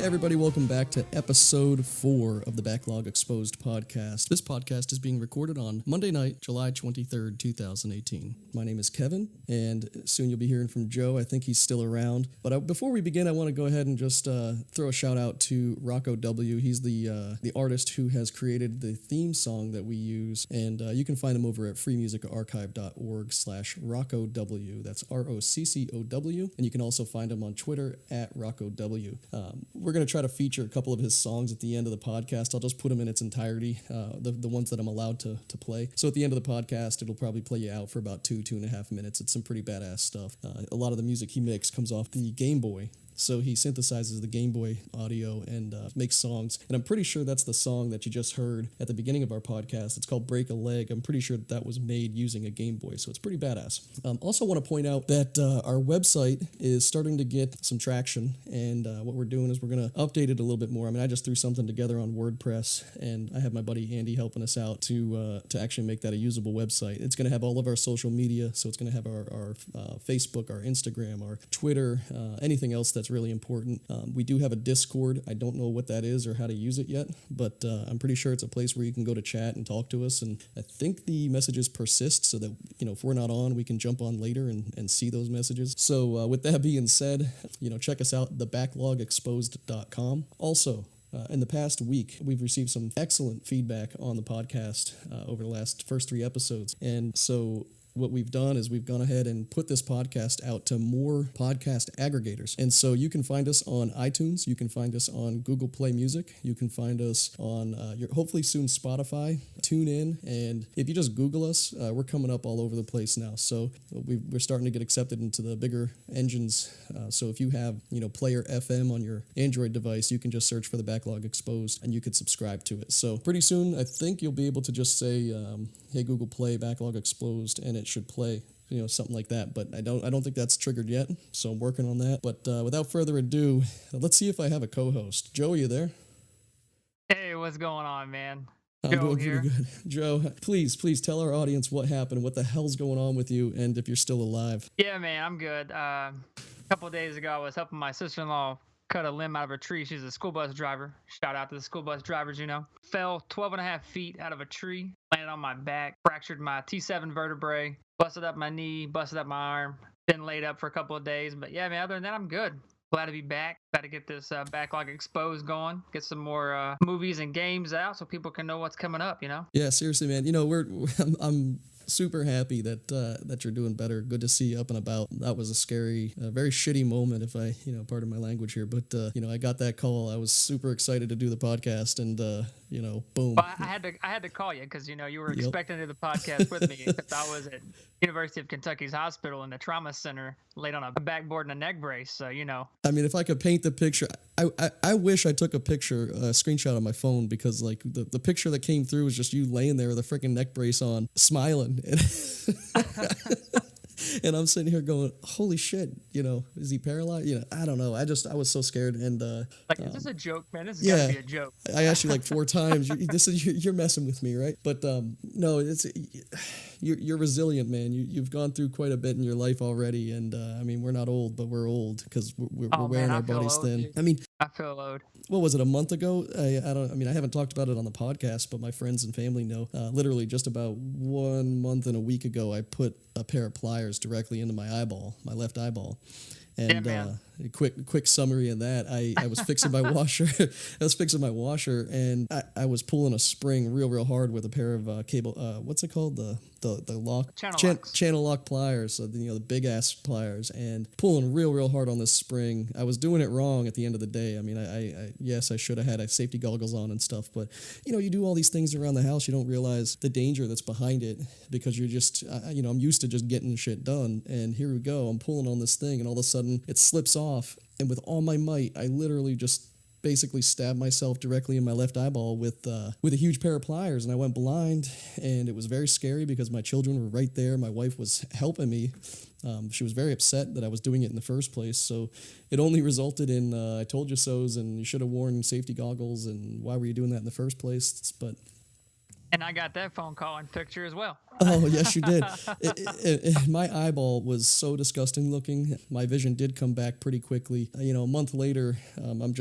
Everybody, welcome back to episode 4 of the Backlog Exposed podcast. This podcast is being recorded on Monday night, July 23rd, 2018. My name is Kevin, and soon you'll be hearing from Joe. I think he's still around. But before we begin, I want to go ahead and just throw a shout out to Rocco W. He's the artist who has created the theme song that we use, and you can find him over at freemusicarchive.org/RoccoW. That's ROCCOW, and you can also find him on Twitter at RoccoW. We're going to try to feature a couple of his songs at the end of the podcast. I'll just put them in its entirety, the ones that I'm allowed to play. So at the end of the podcast, it'll probably play you out for about 2.5 minutes. It's some pretty badass stuff. A lot of the music he makes comes off the Game Boy. So he synthesizes the Game Boy audio and makes songs. And I'm pretty sure that's the song that you just heard at the beginning of our podcast. It's called Break a Leg. I'm pretty sure that was made using a Game Boy, so it's pretty badass. Also want to point out that our website is starting to get some traction, and what we're doing is we're going to update it a little bit more. I mean, I just threw something together on WordPress, and I have my buddy Andy helping us out to actually make that a usable website. It's going to have all of our social media, so it's going to have our Facebook, our Instagram, our Twitter, anything else that's really important. We do have a Discord. I don't know what that is or how to use it yet, but I'm pretty sure it's a place where you can go to chat and talk to us, and I think the messages persist so that, if we're not on, we can jump on later and see those messages. So with that being said, check us out, thebacklogexposed.com. Also, in the past week, we've received some excellent feedback on the podcast over the first 3 episodes, and so what we've done is we've gone ahead and put this podcast out to more podcast aggregators. And so you can find us on iTunes. You can find us on Google Play Music. You can find us on, hopefully soon, Spotify, TuneIn. And if you just Google us, we're coming up all over the place now. So we're starting to get accepted into the bigger engines. So if you have, Player FM on your Android device, you can just search for the Backlog Exposed and you could subscribe to it. So pretty soon, I think you'll be able to just say, hey, Google Play Backlog Exposed, and it should play, something like that. But I don't think that's triggered yet, so I'm working on that. But without further ado, let's see if I have a co-host. Joe, are you there? Hey, what's going on, man? I'm Joe doing here. pretty good. Joe, please tell our audience what happened, what the hell's going on with you, and if you're still alive. Yeah, man, I'm good. A couple of days ago, I was helping my sister-in-law cut a limb out of a tree. She's a school bus driver. Shout out to the school bus drivers, Fell 12.5 feet out of a tree, landed on my back, fractured my T7 vertebrae, busted up my knee, busted up my arm. Been laid up for a couple of days. But yeah, man, other than that, I'm good. Glad to be back. Glad to get this Backlog Exposed going. Get some more movies and games out so people can know what's coming up, Yeah, seriously, man. I'm super happy that you're doing better. Good to see you up and about. That was a scary, very shitty moment, if I, pardon my language here. But I got that call. I was super excited to do the podcast, and boom. Well, I had to call you because you were expecting to do the podcast with me. Except I was at University of Kentucky's hospital in the trauma center, laid on a backboard and a neck brace. So I mean, if I could paint the picture, I wish I took a screenshot on my phone, because like the picture that came through was just you laying there with a freaking neck brace on, smiling. And I'm sitting here going, holy shit, is he paralyzed? I don't know. I was so scared. And is this a joke, man? This is gotta be a joke. I asked you like 4 times. You're messing with me, right? But no, you're resilient, man. You've gone through quite a bit in your life already. And I mean, we're not old, but we're old because we're wearing our bodies thin. Dude. I mean, I feel old. What was it, a month ago? I haven't talked about it on the podcast, but my friends and family know. Literally just about 1 month and a week ago, I put a pair of pliers directly into my eyeball, my left eyeball. And a quick summary of that, I was fixing my washer. And I was pulling a spring real hard with a pair of cable. What's it called? The lock channel lock pliers. So the big ass pliers, and pulling real hard on this spring. I was doing it wrong at the end of the day. I mean, yes, I should have had safety goggles on and stuff, but you do all these things around the house, you don't realize the danger that's behind it, because you're just I'm used to just getting shit done, and here we go. I'm pulling on this thing, and all of a sudden it slips off, and with all my might, I literally just basically stabbed myself directly in my left eyeball with a huge pair of pliers, and I went blind, and it was very scary because my children were right there. My wife was helping me. She was very upset that I was doing it in the first place, so it only resulted in I told you so's, and you should have worn safety goggles, and why were you doing that in the first place? But And I got that phone call and picture as well. Oh, yes, you did. My eyeball was so disgusting looking. My vision did come back pretty quickly. A month later, I'm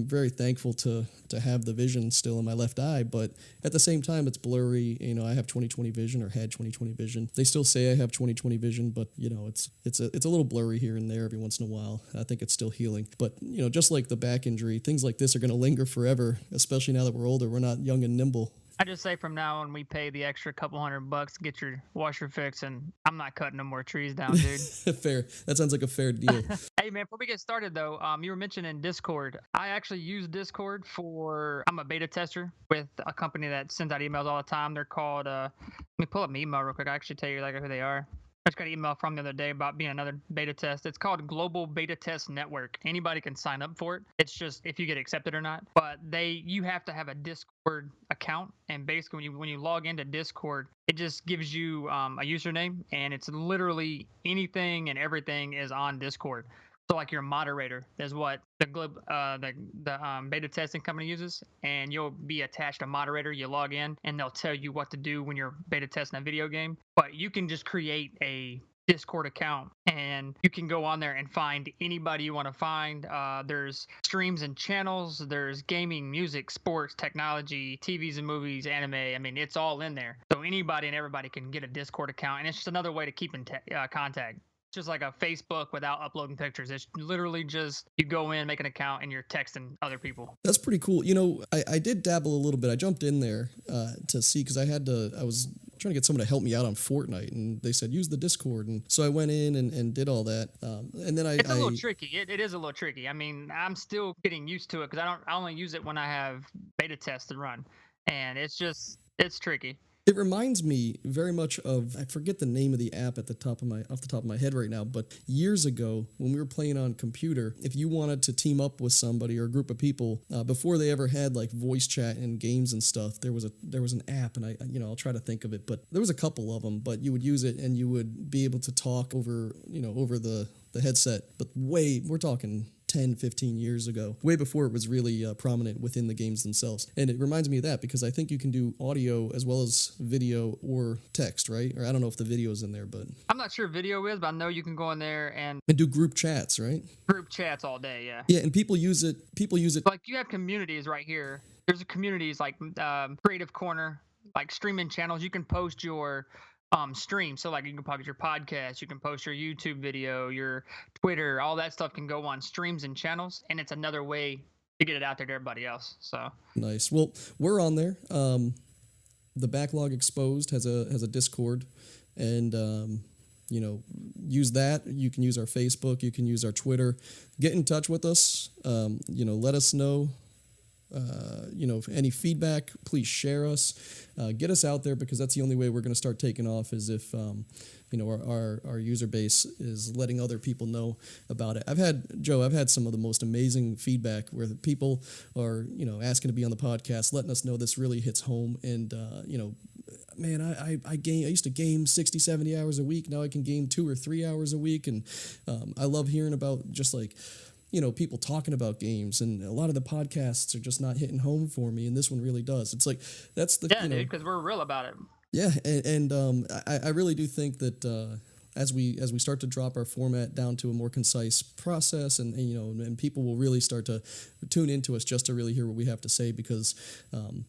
very thankful to have the vision still in my left eye, but at the same time, it's blurry. I have 20/20 vision or had 20/20 vision. They still say I have 20/20 vision, but it's a little blurry here and there every once in a while. I think it's still healing. But, just like the back injury, things like this are going to linger forever, especially now that we're older. We're not young and nimble. I just say from now on, we pay the extra couple $100 to get your washer fixed, and I'm not cutting no more trees down, dude. Fair. That sounds like a fair deal. Hey, man, before we get started, though, you were mentioning Discord. I actually use Discord I'm a beta tester with a company that sends out emails all the time. They're called, let me pull up my email real quick. I actually tell you who they are. I just got an email from the other day about being another beta test. It's called Global Beta Test Network. Anybody can sign up for it. It's just if you get accepted or not. But you have to have a Discord account, and basically when you log into Discord, it just gives you a username, and it's literally anything and everything is on Discord. So like your moderator is what the beta testing company uses, and you'll be attached to moderator. You log in, and they'll tell you what to do when you're beta testing a video game. But you can just create a Discord account, and you can go on there and find anybody you want to find. There's streams and channels. There's gaming, music, sports, technology, TVs and movies, anime. I mean, it's all in there. So anybody and everybody can get a Discord account, and it's just another way to keep in contact. Just like a Facebook without uploading pictures. It's literally just you go in, make an account, and you're texting other people. That's pretty cool. I did dabble a little bit. I jumped in there to see because I was trying to get someone to help me out on Fortnite, and they said use the Discord, and so I went in and did all that. And then it's a little tricky. It is a little tricky. I mean, I'm still getting used to it because I only use it when I have beta tests to run, and it's tricky. It reminds me very much of, I forget the name of the app off the top of my head right now, but years ago when we were playing on computer, if you wanted to team up with somebody or a group of people, before they ever had like voice chat and games and stuff, there was an app, and I'll try to think of it, but there was a couple of them, but you would use it and you would be able to talk over the headset, but we're talking 10, 15 years ago, way before it was really prominent within the games themselves. And it reminds me of that because I think you can do audio as well as video or text, right? Or I don't know if the video is in there, but I'm not sure video is, but I know you can go in there and do group chats, right? Group chats all day, yeah. Yeah, and people use it. Like you have communities right here. There's communities like Creative Corner, like streaming channels. You can post your stream. So like you can post your podcast, you can post your YouTube video, your Twitter, all that stuff can go on streams and channels, and it's another way to get it out there to everybody else. So nice. Well, we're on there. The Backlog Exposed has a Discord, and use that. You can use our Facebook, you can use our Twitter. Get in touch with us. Let us know. Any feedback, please share us, get us out there, because that's the only way we're going to start taking off is if, our user base is letting other people know about it. I've had some of the most amazing feedback where the people are, asking to be on the podcast, letting us know this really hits home. And, man, I used to game 60, 70 hours a week. Now I can game 2 or 3 hours a week. And I love hearing about just like, people talking about games, and a lot of the podcasts are just not hitting home for me, and this one really does. It's like that's the dude, because we're real about it. Yeah, and I really do think that as we start to drop our format down to a more concise process, and people will really start to tune into us just to really hear what we have to say, because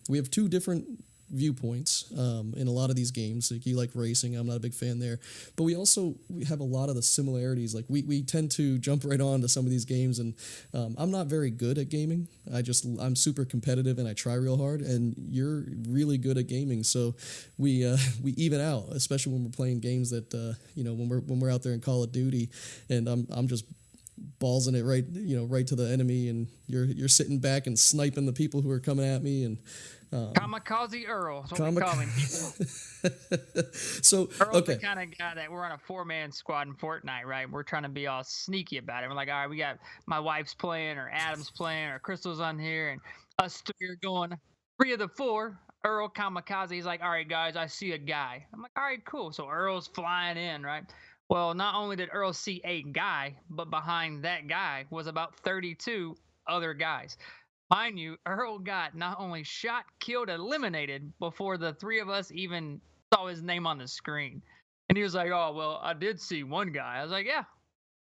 we have two different viewpoints in a lot of these games. Like, you like racing, I'm not a big fan there, but we have a lot of the similarities. Like we tend to jump right on to some of these games, and I'm not very good at gaming. I'm super competitive and I try real hard, and you're really good at gaming, so we even out, especially when we're playing games that when we're out there in Call of Duty, and I'm just ballsing it right to the enemy, and you're sitting back and sniping the people who are coming at me. And Kamikaze Earl. That's what we call him, people. So Earl's the kind of guy that we're on a 4-man squad in Fortnite, right? We're trying to be all sneaky about it. We're like, all right, we got my wife's playing, or Adam's playing, or Crystal's on here, and us 3 are going 3 of the 4. Earl Kamikaze, he's like, all right, guys, I see a guy. I'm like, all right, cool. So Earl's flying in, right? Well, not only did Earl see a guy, but behind that guy was about 32 other guys. Mind you, Earl got not only shot, killed, eliminated before the three of us even saw his name on the screen. And he was like, "Oh well, I did see one guy." I was like, "Yeah,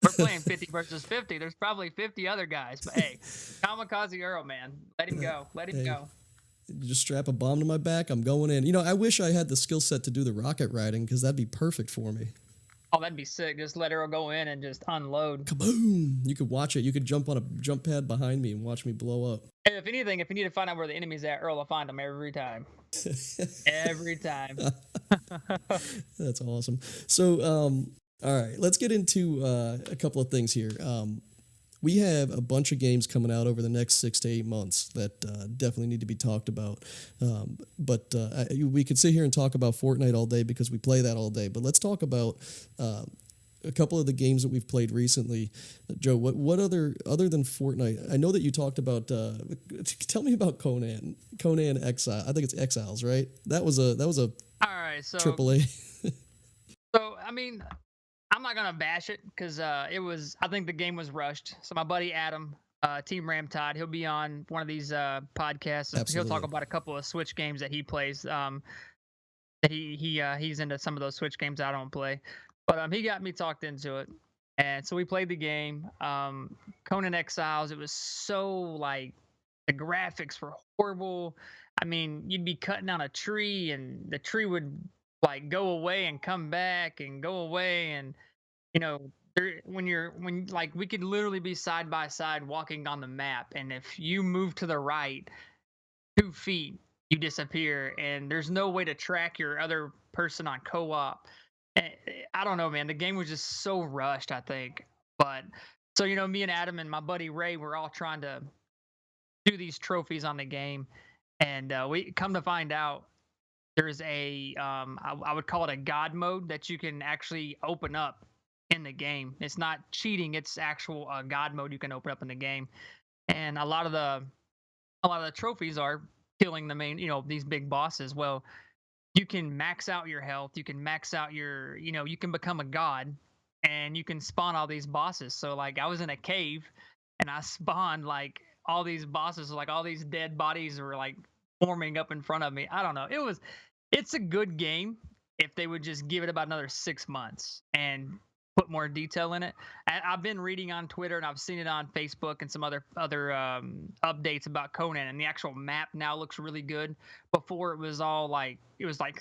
we're playing 50 versus 50. There's probably 50 other guys, but hey, Kamikaze Earl, man, let him go, let him Hey, go." you just strap a bomb to my back. I'm going in. I wish I had the skill set to do the rocket riding because that'd be perfect for me. Oh, that'd be sick. Just let Earl go in and just unload. Kaboom! You could watch it. You could jump on a jump pad behind me and watch me blow up. If anything, if you need to find out where the enemy's at, Earl will find them every time. Every time. That's awesome. So, all right, let's get into a couple of things here. We have a bunch of games coming out over the next 6 to 8 months that definitely need to be talked about. We could sit here and talk about Fortnite all day because we play that all day. But let's talk about a couple of the games that we've played recently. Joe, what other than Fortnite? I know that you talked about. Tell me about Conan Exile. I think it's Exiles, right? That was a All right, so AAA. I mean, I'm not gonna bash it because it was. I think the game was rushed. So my buddy Adam, Team Ram Tide, he'll be on one of these podcasts. He'll talk Absolutely. about a couple of Switch games that he plays. That he's into some of those Switch games I don't play, but he got me talked into it, and so we played the game. Conan Exiles. It was so like the graphics were horrible. I mean, you'd be cutting down a tree, and the tree would like go away and come back and go away, and you know when like we could literally be side by side walking on the map, and if you move to the right 2 feet, you disappear, and there's no way to track your other person on co-op. I don't know, man. The game was just so rushed, I think. But so me and Adam and my buddy Ray were all trying to do these trophies on the game, and we come to find out there's I would call it a god mode that you can actually open up in the game. It's not cheating; it's actual god mode you can open up in the game, and a lot of the trophies are killing the main, these big bosses. Well, you can max out your health, you can max out you can become a god, and you can spawn all these bosses. So like I was in a cave and I spawned like all these bosses, like all these dead bodies were like forming up in front of me. I don't know. It's a good game if they would just give it about another 6 months and put more detail in it. I've been reading on Twitter and I've seen it on Facebook and some other updates about Conan, and the actual map now looks really good. Before it was like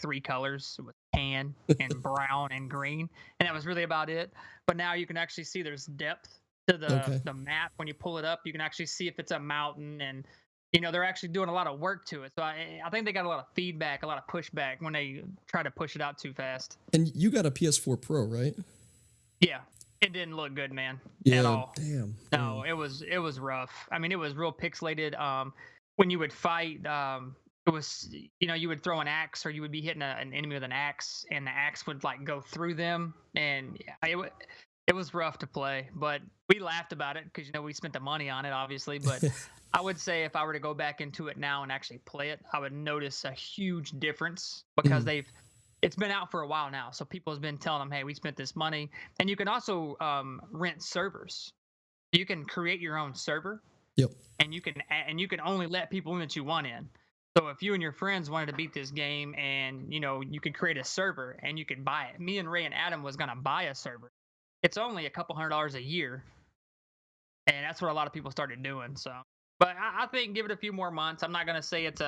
3 colors. It was tan and brown and green, and that was really about it. But now you can actually see there's depth to Okay. the map. When you pull it up, you can actually see if it's a mountain, and they're actually doing a lot of work to it. So I think they got a lot of feedback, a lot of pushback when they try to push it out too fast. And you got a PS4 Pro, right? Yeah, it didn't look good, man, at Yeah. all. Damn. No, Damn. it was rough. I mean, it was real pixelated. When you would fight, it was you would throw an axe, or you would be hitting an enemy with an axe, and the axe would like go through them, and yeah, it was rough to play. But we laughed about it because we spent the money on it, obviously. But I would say if I were to go back into it now and actually play it, I would notice a huge difference because Mhm. it's been out for a while now, so people have been telling them, "Hey, we spent this money," and you can also rent servers. You can create your own server, Yep. and you can only let people in that you want in. So if you and your friends wanted to beat this game, and you could create a server and you could buy it. Me and Ray and Adam was gonna buy a server. It's only a couple $100 a year, and that's what a lot of people started doing. So, but I think give it a few more months. I'm not gonna say it's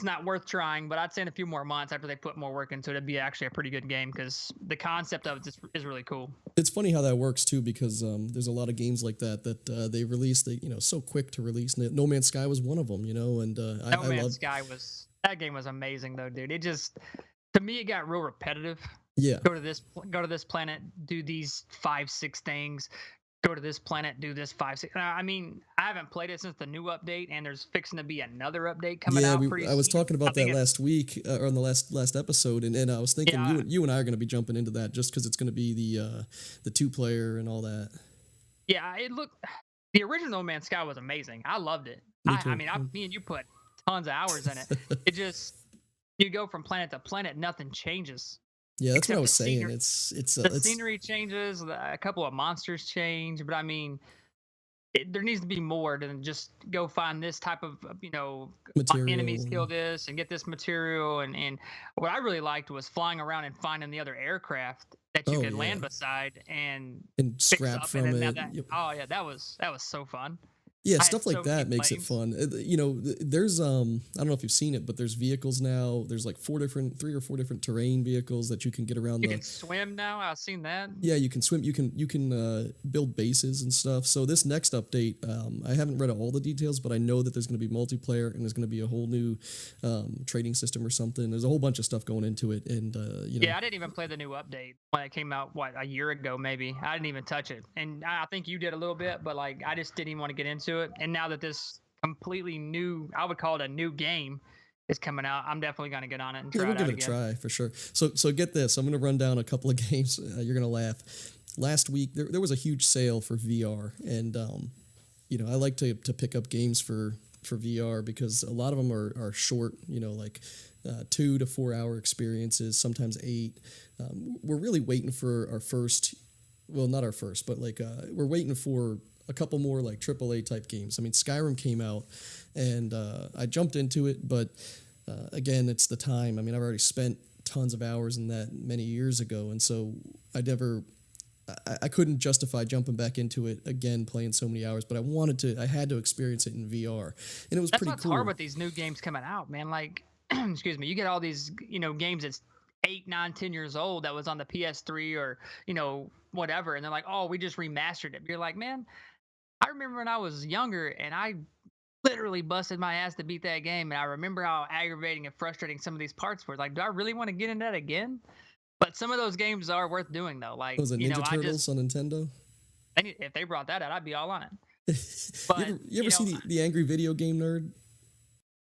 not worth trying, but I'd say in a few more months after they put more work into it, it'd be actually a pretty good game because the concept of it is really cool. It's funny how that works too, because there's a lot of games like that they release. They so quick to release. No Man's Sky was one of them, and No I Man's love. Sky was that game was amazing though, dude. It just to me it got real repetitive. Yeah. Go to this planet, do these 5 6 things. Go to this planet, do this 5 6. I mean, I haven't played it since the new update, and there's fixing to be another update coming Yeah, out pretty I was soon. talking I about that think it's last week or on the last episode, and I was thinking yeah, you and I are going to be jumping into that just because it's going to be the 2 player and all that. yeah. It looked the original No Man's Sky was amazing. I loved it. Me I too. mean, me and you put tons of hours in it. It just you go from planet to planet, nothing changes Yeah, that's what I except was saying. It's the it's scenery changes, a couple of monsters change, but I mean, there needs to be more than just go find this type of find enemies, kill Material this, and get this material. And what I really liked was flying around and finding the other aircraft that you oh could yeah, land beside and and fix scrap up. And from then it. that, Yep. oh yeah, that was so fun. Yeah, I had stuff like so many that makes it planes. fun. There's I don't know if you've seen it, but there's vehicles now. There's like 3 or 4 different terrain vehicles that you can get around You the. can swim now. I've seen that. Yeah, you can swim. You can build bases and stuff. So this next update, I haven't read all the details, but I know that there's going to be multiplayer and there's going to be a whole new trading system or something. There's a whole bunch of stuff going into it, and Yeah, I didn't even play the new update when it came out. What, a year ago, maybe. I didn't even touch it, and I think you did a little bit, but like I just didn't even want to get into it. And now that this completely new, I would call it a new game, is coming out, I'm definitely gonna get on it and yeah, try we'll it give out it a again. try for sure. So get this. I'm going to run down a couple of games. You're going to laugh. Last week there was a huge sale for VR, and I like to pick up games for VR because a lot of them are short. Like 2 to 4 hour experiences, sometimes 8. We're really waiting for our first. Well, not our first, but like we're waiting for a couple more like AAA type games. I mean, Skyrim came out, and I jumped into it, but again, it's the time. I mean, I've already spent tons of hours in that many years ago, and so I couldn't justify jumping back into it again, playing so many hours. But I had to experience it in VR, and it was That's pretty what's hard cool. with these new games coming out, man. Like, excuse me, you get all these games that's 8, 9, 10 years old that was on the PS3 or whatever, and they're like, oh, we just remastered it. You're like, man, I remember when I was younger and I literally busted my ass to beat that game. And I remember how aggravating and frustrating some of these parts were. Like, do I really want to get into that again? But some of those games are worth doing though. What Like, was it, Ninja Turtles on Nintendo? if they brought that out, I'd be all on it. you But ever see the Angry Video Game Nerd?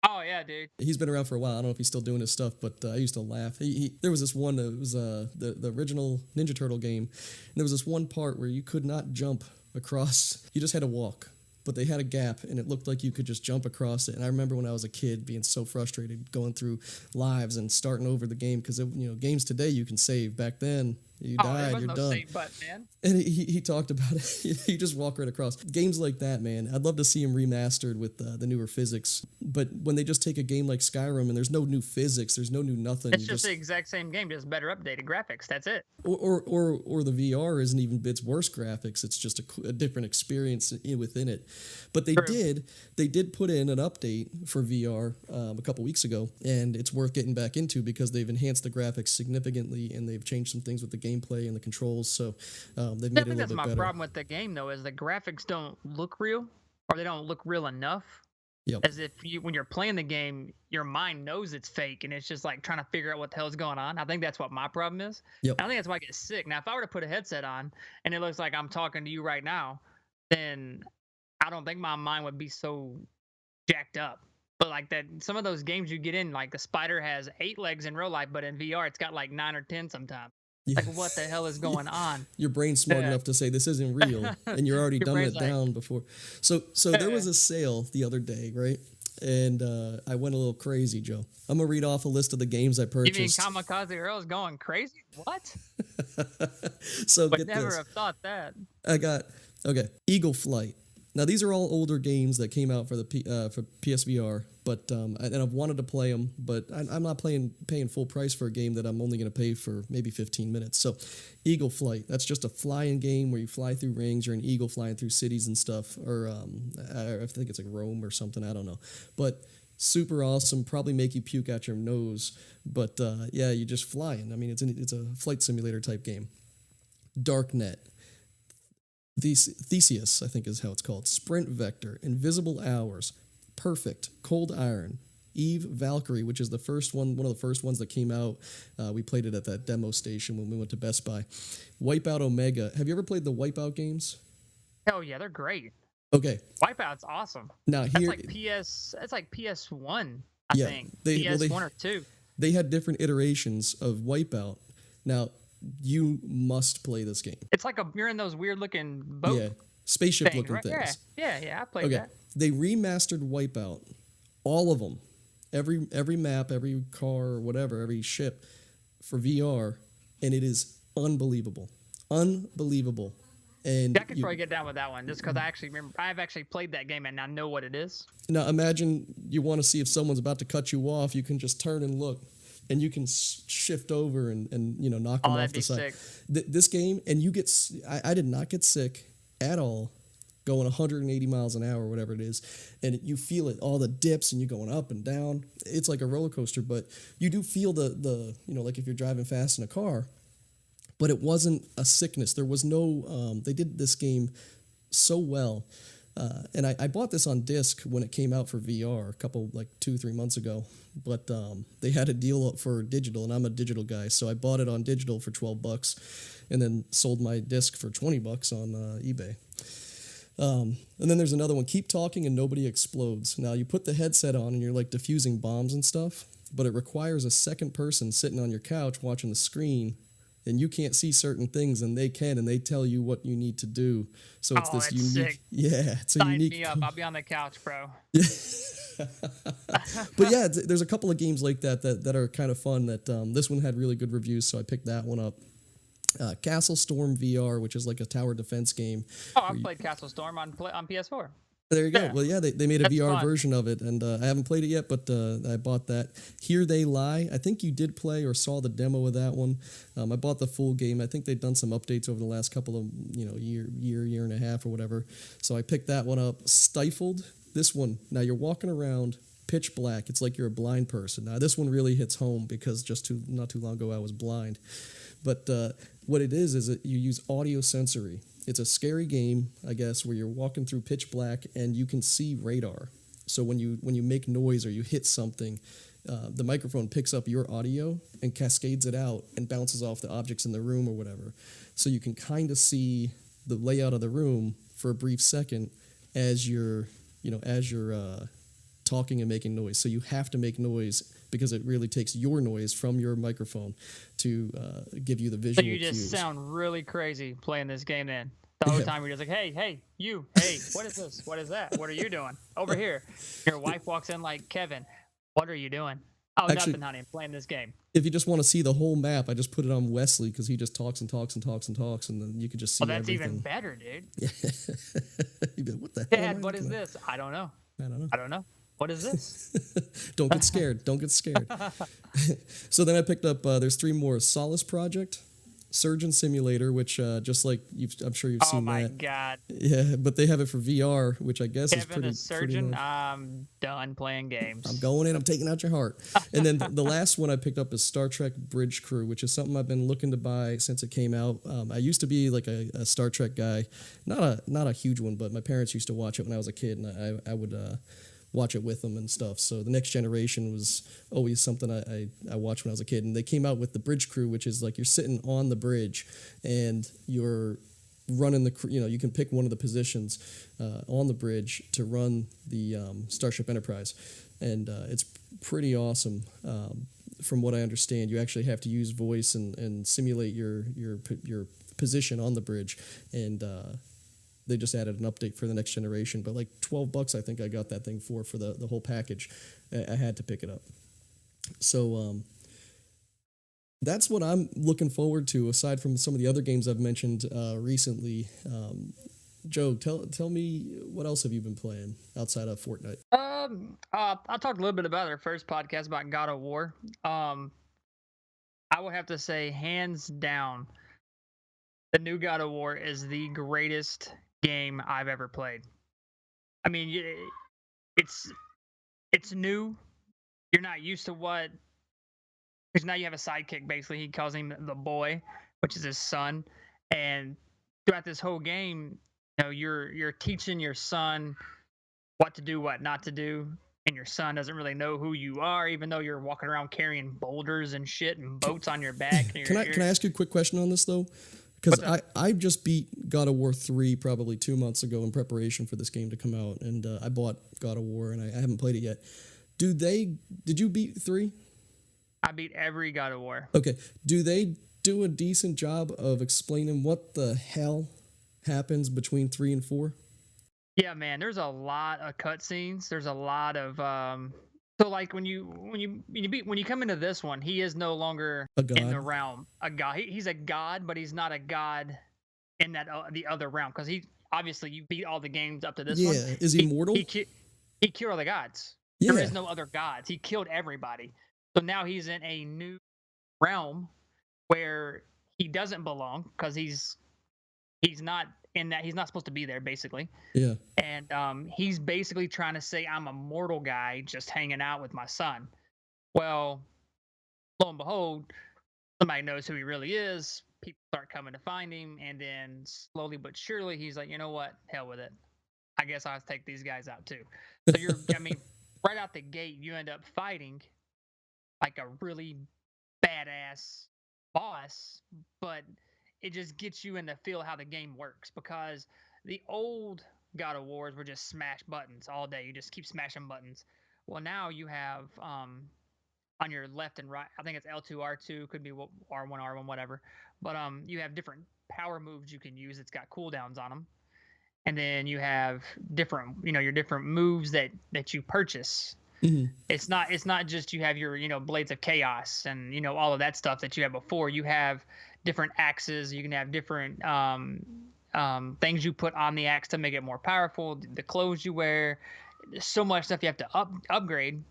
oh yeah, dude. He's been around for a while. I don't know if he's still doing his stuff, but I used to laugh. There was this one. It was the original Ninja Turtle game, and there was this one part where you could not jump across. You just had to walk. But they had a gap, and it looked like you could just jump across it. And I remember when I was a kid being so frustrated, going through lives and starting over the game because games today you can save. Back then, you Oh, there died, was you're no done. save button, man. And he talked about it. You just walk right across. Games like that, man. I'd love to see them remastered with the newer physics. But when they just take a game like Skyrim and there's no new physics, there's no new nothing. It's just the exact same game, just better updated graphics. That's it. or the VR isn't even it's worse graphics. It's just a different experience within it. But True. they did put in an update for VR a couple weeks ago, and it's worth getting back into because they've enhanced the graphics significantly and they've changed some things with the gameplay and the controls. So they've I made it a think that's little bit my better. problem with the game though, is the graphics don't look real, or they don't look real enough. Yep. As if when you're playing the game, your mind knows it's fake, and it's just like trying to figure out what the hell's going on. I think that's what my problem is. Yep. And I think that's why I get sick. Now, if I were to put a headset on and it looks like I'm talking to you right now, then I don't think my mind would be so jacked up. But like that, some of those games you get in, like the spider has 8 legs in real life, but in VR it's got like 9 or 10 sometimes. Yeah. Like, what the hell is going on? Your brain's smart Yeah. enough to say this isn't real, and you're already Your dumbing brain's it like, down before. So there was a sale the other day, right? And I went a little crazy, Joe. I'm gonna read off a list of the games I you mean purchased. Kamikaze Earl's going crazy? What? So Would get never this. have thought that. I got Eagle Flight. Now these are all older games that came out for the for PSVR, but and I've wanted to play them, but I'm not paying full price for a game that I'm only going to pay for maybe 15 minutes. So, Eagle Flight. That's just a flying game where you fly through rings. You're an eagle flying through cities and stuff, or I think it's like Rome or something. I don't know, but super awesome. Probably make you puke out your nose, but yeah, you're just flying. I mean, it's a flight simulator type game. Darknet. Theseus, I think is how it's called. Sprint Vector, Invisible Hours, Perfect, Cold Iron, Eve Valkyrie, which is the first one of the first ones that came out. We played it at that demo station when we went to Best Buy. Wipeout Omega. Have you ever played the Wipeout games? Hell yeah, they're great. Okay. Wipeout's awesome. Now That's here, like That's like PS1, I yeah, think. they PS1 or 2. they had different iterations of Wipeout. Now you must play this game. It's like you're in those weird looking boat Yeah, spaceship things, looking right? things. Yeah, I played Okay, that. they remastered Wipeout, all of them, every map, every car, or whatever, every ship, for VR, and it is unbelievable. And I could probably get down with that one just because I actually remember I've actually played that game and I know what it is. now imagine you want to see if someone's about to cut you off, you can just turn and look, and you can shift over and knock them Oh, off that'd the be side. sick. This game, and you get I did not get sick at all going 180 miles an hour, whatever it is, and you feel it, all the dips, and you're going up and down. It's like a roller coaster, but you do feel the like if you're driving fast in a car. But it wasn't a sickness. There was no. They did this game so well, and I bought this on disc when it came out for VR a couple 2-3 months ago. But they had a deal up for digital, and I'm a digital guy, so I bought it on digital for $12, and then sold my disc for $20 on eBay. And then there's another one, Keep Talking and Nobody Explodes. Now, you put the headset on and you're like diffusing bombs and stuff, but it requires a second person sitting on your couch watching the screen, and you can't see certain things and they can, and they tell you what you need to do. So it's this that's unique. sick. Yeah, it's a Sign unique. me up. I'll be on the couch, bro. But yeah, there's a couple of games like that are kind of fun. That this one had really good reviews, so I picked that one up. Castle Storm VR, which is like a tower defense game. Oh, I've played Castle Storm on PS4. There you go. Yeah. Well, yeah, they made a That's VR fun. version of it, and I haven't played it yet, but I bought that. Here They Lie. I think you did play or saw the demo of that one. I bought the full game. I think they've done some updates over the last couple of year and a half or whatever. So I picked that one up. Stifled. This one. Now you're walking around pitch black. It's like you're a blind person. Now this one really hits home because not too long ago I was blind. But what it is that you use audio sensory. It's a scary game, I guess, where you're walking through pitch black and you can see radar. So when you make noise or you hit something, the microphone picks up your audio and cascades it out and bounces off the objects in the room or whatever. So you can kind of see the layout of the room for a brief second as you're talking and making noise. So you have to make noise because it really takes your noise from your microphone to give you the visual So you cues. just sound really crazy playing this game then. The whole time you're just like, hey, you, hey, what is this? What is that? What are you doing? Over here. Your wife walks in like, Kevin, what are you doing? Oh, Actually, nothing, honey. I'm playing this game. If you just want to see the whole map, I just put it on Wesley because he just talks and talks and talks and talks, and then you could just see Well, that's everything. even better, dude. You'd be like, what the hell? Dad, what is this? I don't know. I don't know. What is this? Don't get scared. Don't get scared. So then I picked up, there's 3 more. Solace Project, Surgeon Simulator, which just like I'm sure you've Oh seen my that. God. Yeah, but they have it for VR, which I guess is Kevin, pretty a surgeon. nice. I'm done playing games. I'm going in. I'm taking out your heart. And then the last one I picked up is Star Trek Bridge Crew, which is something I've been looking to buy since it came out. I used to be like a Star Trek guy, not a huge one, but my parents used to watch it when I was a kid, and I would watch it with them and stuff. So the Next Generation was always something I watched when I was a kid. And they came out with the Bridge Crew, which is like you're sitting on the bridge and you're running you can pick one of the positions on the bridge to run the Starship Enterprise. And it's pretty awesome. From what I understand, you actually have to use voice and simulate your position on the bridge. And they just added an update for the Next Generation, but like $12 I think I got that thing for the whole package. I had to pick it up. So that's what I'm looking forward to, aside from some of the other games I've mentioned recently. Joe, tell me, what else have you been playing outside of Fortnite? I talked a little bit about our first podcast about God of War. I will have to say, hands down, the new God of War is the greatest game I've ever played. I mean, it's new. You're not used to what, because now you have a sidekick. Basically, he calls him the boy, which is his son. And throughout this whole game, you're teaching your son what to do, what not to do, and your son doesn't really know who you are, even though you're walking around carrying boulders and shit and boats on your back. Can I ask you a quick question on this though? Because I just beat God of War 3 probably 2 months ago in preparation for this game to come out, and I bought God of War, and I haven't played it yet. Did you beat 3? I beat every God of War. Okay. Do they do a decent job of explaining what the hell happens between 3 and 4? Yeah, man. There's a lot of cutscenes. There's a lot of So like when you come into this one, he is no longer A god. in the realm a god. He's a god, but he's not a god in that the other realm, because he obviously you beat all the games up to this one. Yeah. Is he mortal? He killed all the gods. There Yeah. is no other gods. He killed everybody. So now he's in a new realm where he doesn't belong, because he's not in that. He's not supposed to be there, basically. Yeah. And he's basically trying to say, I'm a mortal guy just hanging out with my son. Well, lo and behold, somebody knows who he really is. People start coming to find him, and then slowly but surely, he's like, you know what? Hell with it. I guess I'll take these guys out too. So I mean, right out the gate, you end up fighting like a really badass boss, but it just gets you in the feel how the game works, because the old God of Wars were just smash buttons all day. You just keep smashing buttons. Well, now you have on your left and right, I think it's L2, R2, could be R1, R1, whatever. But you have different power moves you can use. It's got cooldowns on them. And then you have different, your different moves that you purchase. Mm-hmm. It's not just you have your, blades of chaos and, all of that stuff that you had before. You have different axes. You can have different things you put on the axe to make it more powerful. The clothes you wear. There's so much stuff you have to upgrade.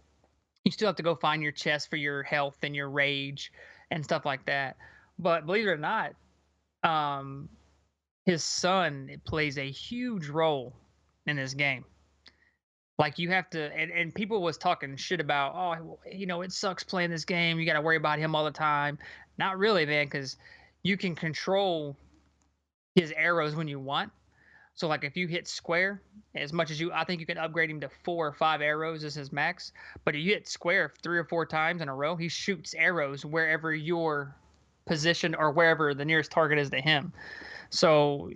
You still have to go find your chest for your health and your rage and stuff like that. But believe it or not, his son plays a huge role in this game. Like, you have to, and people was talking shit about, oh, it sucks playing this game. You got to worry about him all the time. Not really, man, because you can control his arrows when you want. So, like, if you hit square, as much as I think you can upgrade him to 4 or 5 arrows as his max. But if you hit square 3 or 4 times in a row, he shoots arrows wherever your position or wherever the nearest target is to him. So,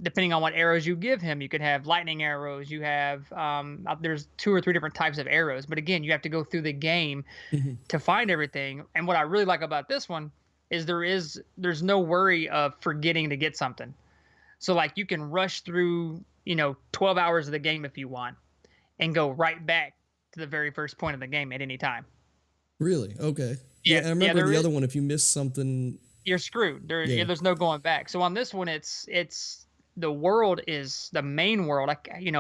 depending on what arrows you give him, you could have lightning arrows. You have, there's 2 or 3 different types of arrows. But again, you have to go through the game to find everything. And what I really like about this one is there's no worry of forgetting to get something. So, like, you can rush through, 12 hours of the game if you want, and go right back to the very first point of the game at any time. Really? Okay. Yeah, I remember the other one. If you miss something, you're screwed. There's no going back. So on this one, it's the world is the main world.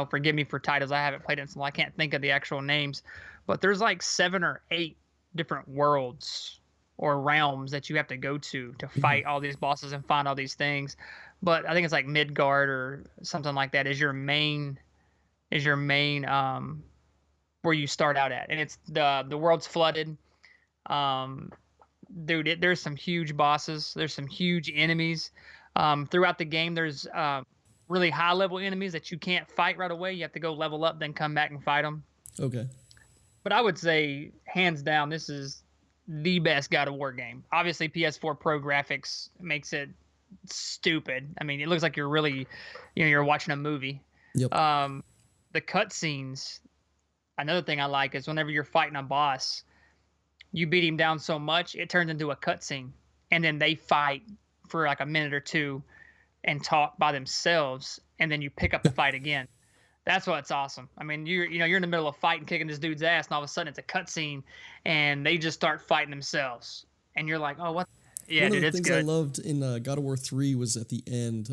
Forgive me for titles. I haven't played it, so I can't think of the actual names. But there's like 7 or 8 different worlds or realms that you have to go to fight all these bosses and find all these things. But I think it's like Midgard or something like that is your main where you start out at, and it's the world's flooded. Dude, there's some huge bosses. There's some huge enemies. Throughout the game, there's really high level enemies that you can't fight right away. You have to go level up, then come back and fight them. Okay. But I would say, hands down, this is the best God of War game. Obviously, PS4 Pro graphics makes it stupid. I mean, it looks like you're really, you're watching a movie. Yep. The cutscenes. Another thing I like is whenever you're fighting a boss, you beat him down so much, it turns into a cutscene. And then they fight for like a minute or 2 and talk by themselves. And then you pick up the fight again. That's what's awesome. I mean, you're in the middle of fighting, kicking this dude's ass, and all of a sudden it's a cutscene, and they just start fighting themselves. And you're like, oh, what? Yeah, One dude, of the it's things good. I loved in God of War 3 was at the end.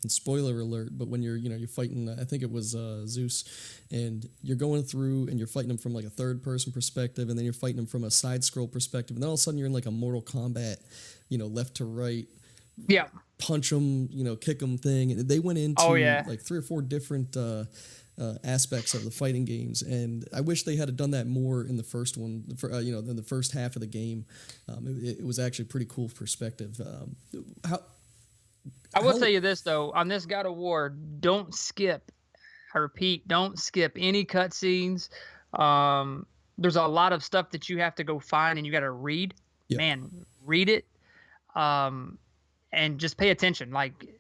And spoiler alert, but when you're fighting, I think it was Zeus, and you're going through and you're fighting him from like a third person perspective, and then you're fighting him from a side scroll perspective, and then all of a sudden you're in like a Mortal Kombat, left to right, Yeah. punch them, kick them thing, and they went into like 3 or 4 different aspects of the fighting games, and I wish they had done that more in the first one, in the first half of the game. It was actually a pretty cool perspective. I will tell you this, though. On this God of War, don't skip. I repeat, don't skip any cutscenes. There's a lot of stuff that you have to go find, and you got to read. Yep. Man, read it. And just pay attention. Like,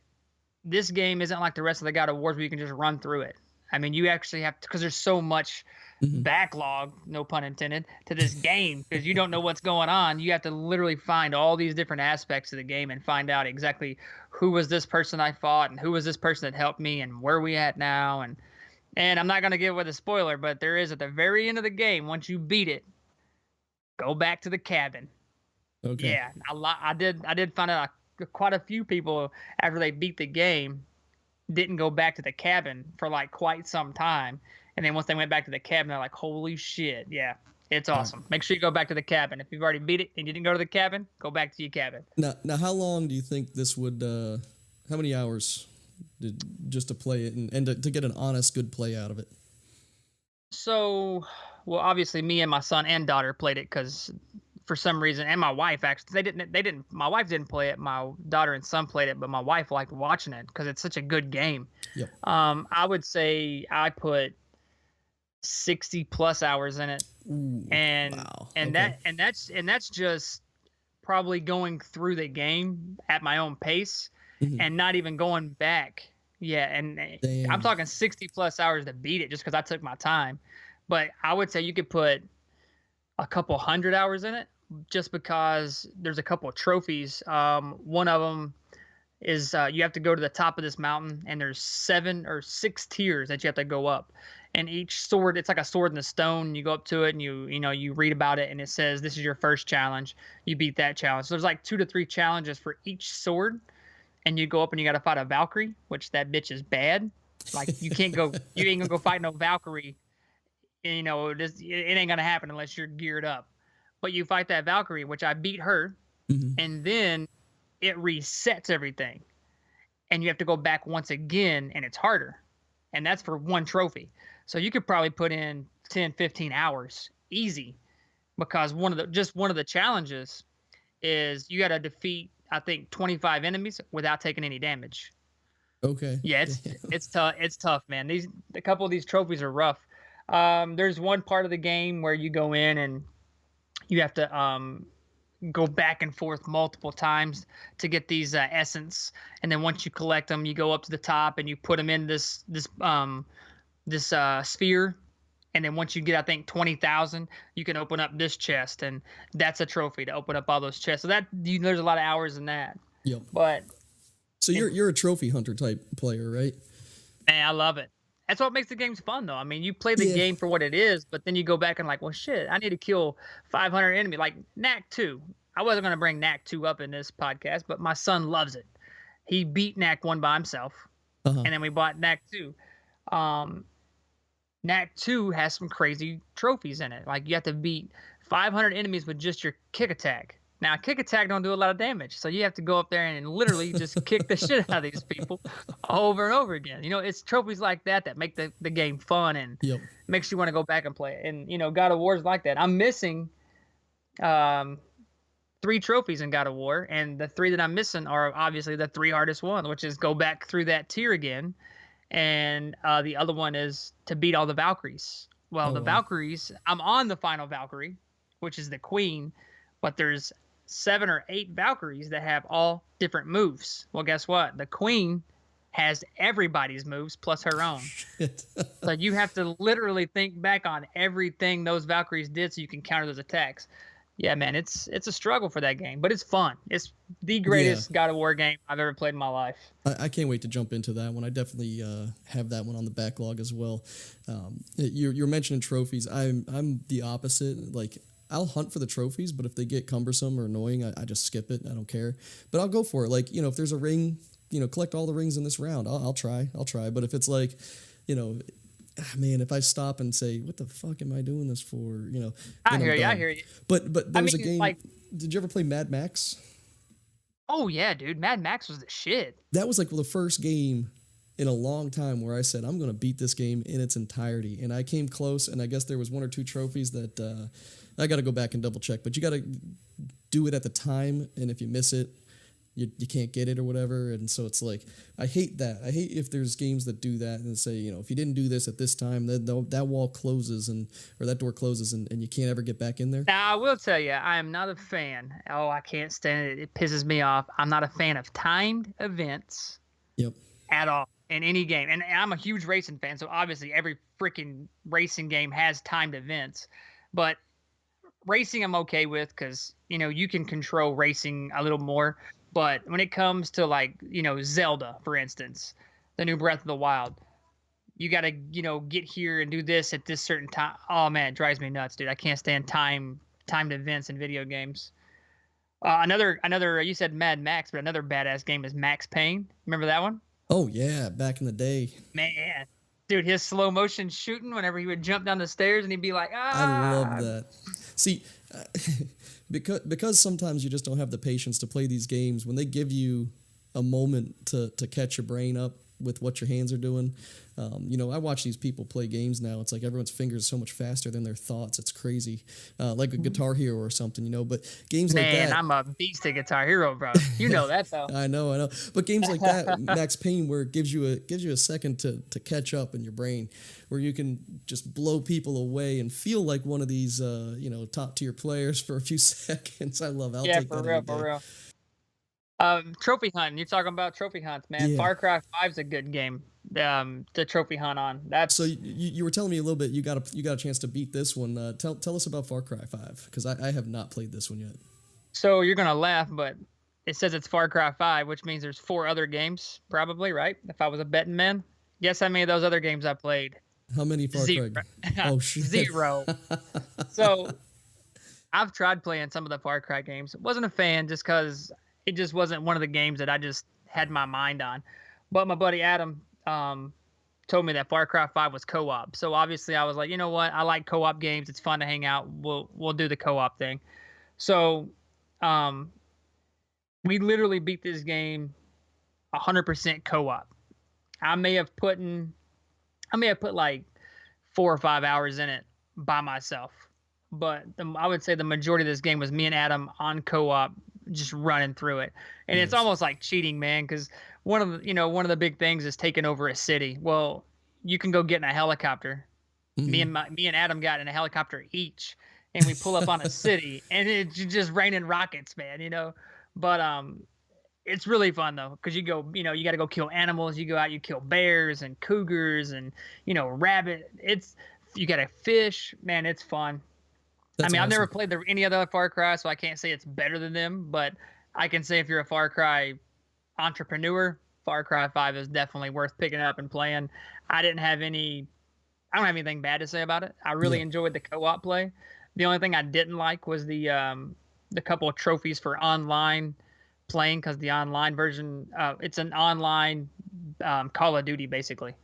this game isn't like the rest of the God of Wars where you can just run through it. I mean, you actually have to, because there's so much backlog, no pun intended, to this game, because you don't know what's going on. You have to literally find all these different aspects of the game and find out exactly who was this person I fought and who was this person that helped me and where we at now. And I'm not going to give away the spoiler, but there is at the very end of the game, once you beat it, go back to the cabin. Okay. Yeah, I did find out quite a few people after they beat the game didn't go back to the cabin for like quite some time, and then once they went back to the cabin, they're like, "Holy shit, yeah, it's awesome." Make sure you go back to the cabin. If you've already beat it and you didn't go to the cabin, go back to your cabin. Now, how long do you think this would? How many hours just to play it and to get an honest, good play out of it? So, well, obviously, me and my son and daughter played it because for some reason, and my wife actually, they didn't. My wife didn't play it. My daughter and son played it, but my wife liked watching it because it's such a good game. Yep. I would say I put 60 plus hours in it. Ooh, and wow. and Okay. that's just probably going through the game at my own pace Mhm. and not even going back. Yeah, and Damn. I'm talking 60 plus hours to beat it just because I took my time. But I would say you could put a couple hundred hours in it just because there's a couple of trophies. One of them is you have to go to the top of this mountain, and there's 7 or 6 tiers that you have to go up. And each sword, it's like a sword in the stone. You go up to it, and you read about it, and it says this is your first challenge. You beat that challenge. So there's like 2 to 3 challenges for each sword, and you go up and you got to fight a Valkyrie, which that bitch is bad. Like you can't go, you ain't gonna go fight no Valkyrie. It ain't gonna happen unless you're geared up. But you fight that Valkyrie, which I beat her, Mhm. and then it resets everything, and you have to go back once again, and it's harder, and that's for one trophy. So you could probably put in 10, 15 hours easy, because one of the challenges is you got to defeat, I think, 25 enemies without taking any damage. Okay. Yeah, it's tough. It's tough, man. A couple of these trophies are rough. There's one part of the game where you go in and you have to go back and forth multiple times to get these essence, and then once you collect them, you go up to the top and you put them in this sphere, and then once you get, I think, 20,000, you can open up this chest, and that's a trophy to open up all those chests. So there's a lot of hours in that. Yep. But So you're a trophy hunter type player, right? man, I love it. That's what makes the games fun, though. I mean, you play the Yeah. game for what it is, but then you go back and like, well, shit, I need to kill 500 enemies. Like Knack 2. I wasn't going to bring Knack 2 up in this podcast, but my son loves it. He beat Knack 1 by himself, Uh-huh. and then we bought Knack 2. Knack 2 has some crazy trophies in it. Like you have to beat 500 enemies with just your kick attack. Now, kick attack don't do a lot of damage, so you have to go up there and literally just kick the shit out of these people over and over again. It's trophies like that make the game fun and Yep. makes you want to go back and play it. And God of War is like that. I'm missing 3 trophies in God of War, and the 3 that I'm missing are obviously the 3 hardest ones, which is go back through that tier again, and the other one is to beat all the Valkyries. Well, the wow. Valkyries, I'm on the final Valkyrie, which is the Queen, but there's 7 or 8 Valkyries that have all different moves. Well, guess what? The Queen has everybody's moves plus her own. So you have to literally think back on everything those Valkyries did so you can counter those attacks. Yeah, man, it's a struggle for that game, but it's fun. It's the greatest God of War game I've ever played in my life. I can't wait to jump into that one. I definitely have that one on the backlog as well. You're mentioning trophies. I'm the opposite. Like I'll hunt for the trophies, but if they get cumbersome or annoying, I just skip it. I don't care. But I'll go for it. Like if there's a ring, collect all the rings in this round. I'll try. But if it's like, man, if I stop and say, what the fuck am I doing this for? I hear you. But there was a game. Like, did you ever play Mad Max? Oh yeah, dude. Mad Max was the shit. That was like the first game in a long time where I said, I'm going to beat this game in its entirety. And I came close, and I guess there was 1 or 2 trophies that I got to go back and double check. But you got to do it at the time, and if you miss it, you can't get it or whatever. And so it's like, I hate that. I hate if there's games that do that and say, if you didn't do this at this time, then that wall closes or that door closes and you can't ever get back in there. Now, I will tell you, I am not a fan. Oh, I can't stand it. It pisses me off. I'm not a fan of timed events. Yep. At all in any game. And I'm a huge racing fan, so obviously every freaking racing game has timed events. But racing I'm okay with because, you can control racing a little more. But when it comes to Zelda, for instance, the new Breath of the Wild, you got to, get here and do this at this certain time. Oh man, it drives me nuts, dude. I can't stand timed events in video games. Another. You said Mad Max, but another badass game is Max Payne. Remember that one? Oh yeah, back in the day. Man, dude, his slow motion shooting whenever he would jump down the stairs and he'd be like, I love ah. that. See, because sometimes you just don't have the patience to play these games. When they give you a moment to catch your brain up with what your hands are doing, I watch these people play games now. It's like everyone's fingers so much faster than their thoughts. It's crazy, like a Guitar Hero or something. But games like Man, that. I'm a beast at Guitar Hero, bro. You know that though. I know. But games like that, Max Payne, where it gives you a second to catch up in your brain, where you can just blow people away and feel like one of these top tier players for a few seconds. I love. I'll Yeah, take for that real, any for day. real. Trophy hunting. You're talking about trophy hunts, man. Yeah. Far Cry 5 is a good game. To trophy hunt on. So That's you were telling me a little bit. You got a chance to beat this one. Tell us about Far Cry 5 because I have not played this one yet. so you're gonna laugh, but it says it's Far Cry 5, which means there's 4 other games, probably, right? If I was a betting man, guess how many of those other games I played? How many Far Zero. Cry? Oh shit. Zero. So I've tried playing some of the Far Cry games. Wasn't a fan just because it just wasn't one of the games that I just had my mind on. But my buddy Adam told me that Far Cry 5 was co-op. So obviously I was like, you know what? I like co-op games. It's fun to hang out. We'll do the co-op thing. So um, we literally beat this game 100% co-op. I may have put like 4 or 5 hours in it by myself, but I would say the majority of this game was me and Adam on co-op, just running through it. And it's Nice. almost like cheating, man, because one of the big things is taking over a city. Well, you can go get in a helicopter. Mhm. Me and Adam got in a helicopter each, and we pull up on a city, and it's just raining rockets, man. But it's really fun though, because you got to go kill animals. You go out, you kill bears and cougars and rabbit. You got to fish, man. It's fun. I That's mean, I've never awesome. played any other Far Cry, so I can't say it's better than them. But I can say if you're a Far Cry entrepreneur, Far Cry 5 is definitely worth picking up and playing. I didn't have any. I don't have anything bad to say about it. I Yeah. really enjoyed the co-op play. The only thing I didn't like was the couple of trophies for online playing, because the online version, it's an online Call of Duty basically.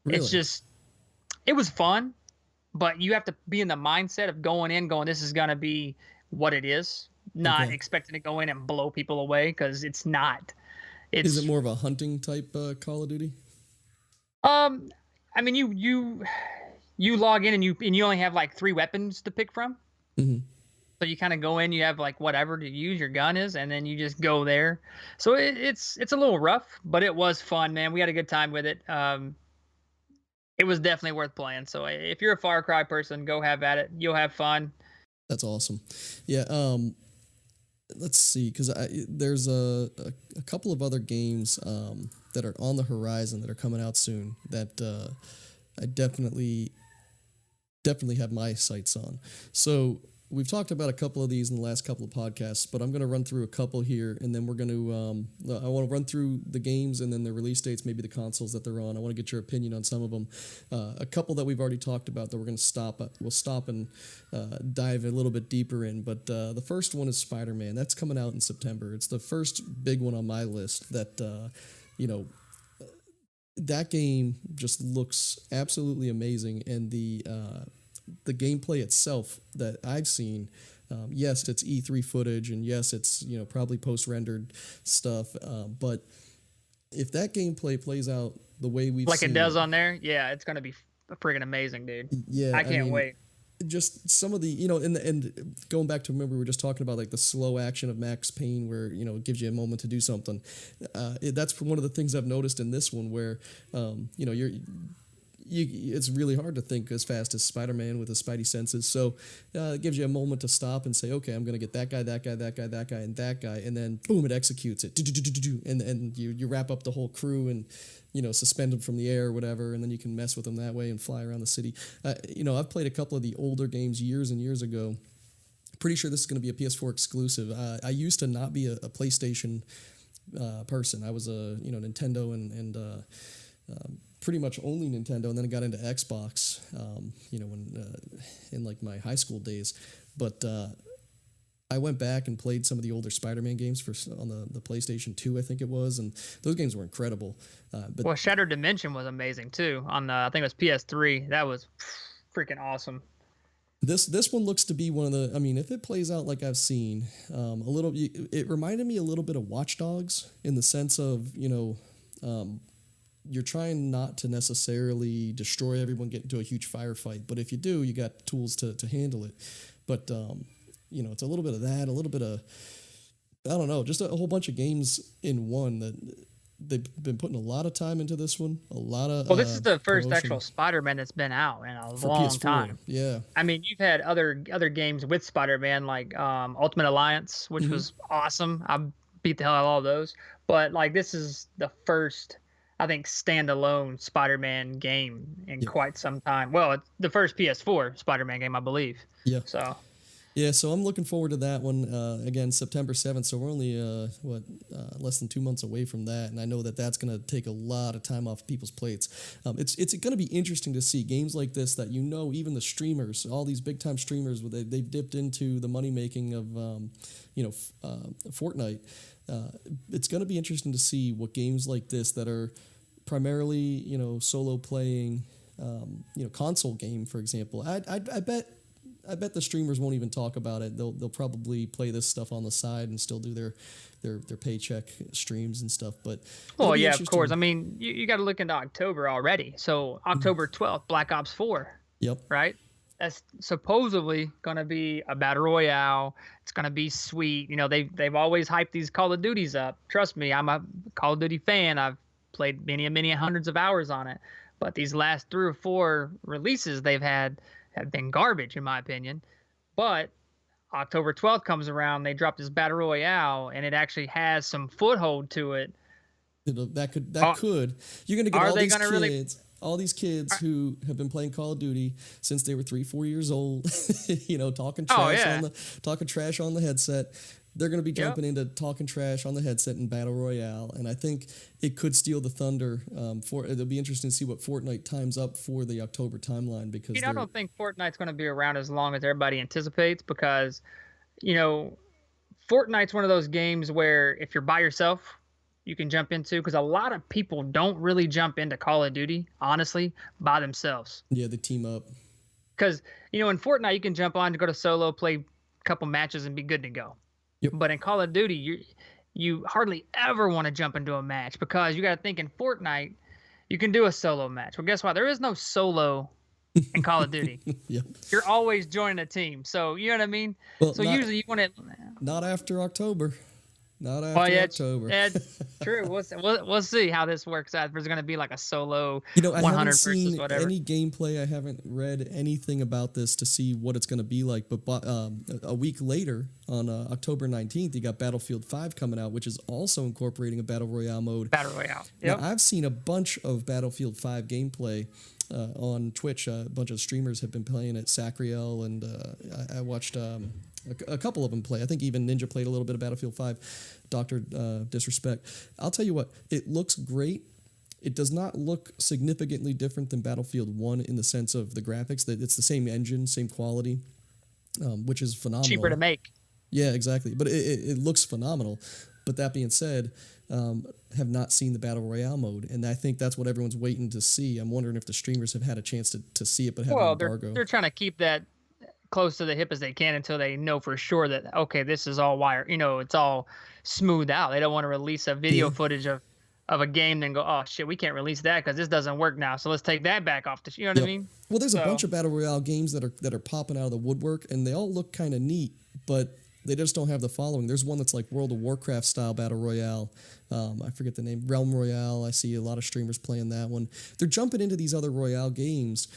It's Really. just it was fun, but you have to be in the mindset of going, this is gonna be what it is, not Okay. expecting to go in and blow people away, because it's not. Is it It's more of a hunting type Call of Duty? um, I mean, you log in, and you only have like 3 weapons to pick from. Hmm. So you kind of go in, you have like whatever to use your gun is, and then you just go there. So it's a little rough, but it was fun, man. We had a good time with it. It was definitely worth playing. So if you're a Far Cry person, go have at it. You'll have fun. That's awesome. Yeah. Let's see, because there's a couple of other games that are on the horizon that are coming out soon that I definitely have my sights on. So we've talked about a couple of these in the last couple of podcasts, but I'm going to run through a couple here, and then we're going to. I want to run through the games and then the release dates, maybe the consoles that they're on. I want to get your opinion on some of them. A couple that we've already talked about that we're going to stop. We'll stop and dive a little bit deeper in. But the first one is Spider-Man. That's coming out in September. It's the first big one on my list that you know that game just looks absolutely amazing, and the gameplay itself that I've seen, yes, it's E3 footage, and yes, it's probably post rendered stuff, but if that gameplay plays out the way we've Like it seen does it, on there. Yeah, it's gonna be friggin' amazing, dude. yeah, I I can't mean, wait. just some of the and going back to, remember we were just talking about like the slow action of Max Payne where it gives you a moment to do something. That's one of the things I've noticed in this one where it's really hard to think as fast as Spider-Man with his spidey senses. So it gives you a moment to stop and say, okay, I'm going to get that guy, that guy, that guy, that guy, and that guy, and then boom, it executes it, and you wrap up the whole crew and suspend them from the air or whatever, and then you can mess with them that way and fly around the city. I've played a couple of the older games years and years ago. Pretty sure this is going to be a PS4 exclusive. I used to not be a PlayStation person. I was a Nintendo and pretty much only Nintendo, and then I got into Xbox, when in like my high school days. But I went back and played some of the older Spider-Man games on the PlayStation 2, I think it was, and those games were incredible. But Well, Shattered Dimension was amazing too on the, I think it was PS3. That was freaking awesome. this one looks to be one of the. I mean, if it plays out like I've seen, it reminded me a little bit of Watch Dogs in the sense of you're trying not to necessarily destroy everyone, get into a huge firefight, but if you do, you got tools to handle it. But it's a little bit of that, a little bit of, I don't know, just a whole bunch of games in one that they've been putting a lot of time into this one. A lot of Well, this is the first promotion actual Spider-Man that's been out in a for long PS4. time. Yeah, I mean, you've had other games with Spider-Man like Ultimate Alliance, which was awesome. I beat the hell out of all those. But like this is the first, I think, standalone Spider-Man game in quite some time. Well, it's the first PS4 Spider-Man game, I believe. yeah. So So I'm looking forward to that one. Again, September 7th. So we're only less than 2 months away from that, and I know that that's going to take a lot of time off people's plates. It's going to be interesting to see games like this that even the streamers, all these big time streamers, they've dipped into the money making of Fortnite. It's going to be interesting to see what games like this that are primarily solo playing, console game, for example. I bet the streamers won't even talk about it. They'll probably play this stuff on the side and still do their paycheck streams and stuff. But well, yeah, of course. I mean, you got to look into October already. So October 12th, Black Ops 4. Yep. Right. That's supposedly gonna be a battle royale. It's gonna be sweet. They've always hyped these Call of Duties up. Trust me, I'm a Call of Duty fan. I've played many hundreds of hours on it. But these last 3 or 4 releases they've had have been garbage, in my opinion. But October 12th comes around, they drop this battle royale, and it actually has some foothold to it. That could. You're gonna get all these kids who have been playing Call of Duty since they were 3-4 years old. Talking trash on the headset. They're going to be jumping into talking trash on the headset in Battle Royale, and I think it could steal the thunder. It'll be interesting to see what Fortnite times up for the October timeline because I don't think Fortnite's going to be around as long as everybody anticipates because, Fortnite's one of those games where if you're by yourself, you can jump into because a lot of people don't really jump into Call of Duty, honestly, by themselves. Yeah, they team up. Because, in Fortnite, you can jump on to go to solo, play a couple matches, and be good to go. Yep. But in Call of Duty, you hardly ever want to jump into a match because you got to think in Fortnite, you can do a solo match. Well, guess what? There is no solo in Call of Duty. Yep. You're always joining a team. So, you know what I mean? Well, so usually you want to... Not after October. October. Yeah, true. We'll see how this works out. If there's going to be like a solo I 100 haven't versus seen whatever. any gameplay. I haven't read anything about this to see what it's going to be like. But a week later, on October 19th, you got Battlefield 5 coming out, which is also incorporating a Battle Royale mode. Battle Royale. Yep. Now, I've seen a bunch of Battlefield 5 gameplay on Twitch. A bunch of streamers have been playing it. Sacriel, and I watched... a couple of them play. I think even Ninja played a little bit of Battlefield 5. Dr. Disrespect. I'll tell you what, it looks great. It does not look significantly different than Battlefield 1 in the sense of the graphics. That it's the same engine, same quality, which is phenomenal. Cheaper to make. Yeah, exactly. But it looks phenomenal. But that being said, have not seen the Battle Royale mode, and I think that's what everyone's waiting to see. I'm wondering if the streamers have had a chance to see it, but have an embargo. They're trying to keep that close to the hip as they can until they know for sure that okay, this is all wire. It's all smoothed out. They don't want to release a video footage of a game then go, oh shit, we can't release that because this doesn't work now. So let's take that back off the. You know what I mean? Well, there's a bunch of Battle Royale games that are popping out of the woodwork, and they all look kind of neat, but they just don't have the following. There's one that's like World of Warcraft style Battle Royale. I forget the name. Realm Royale. I see a lot of streamers playing that one. They're jumping into these other Royale games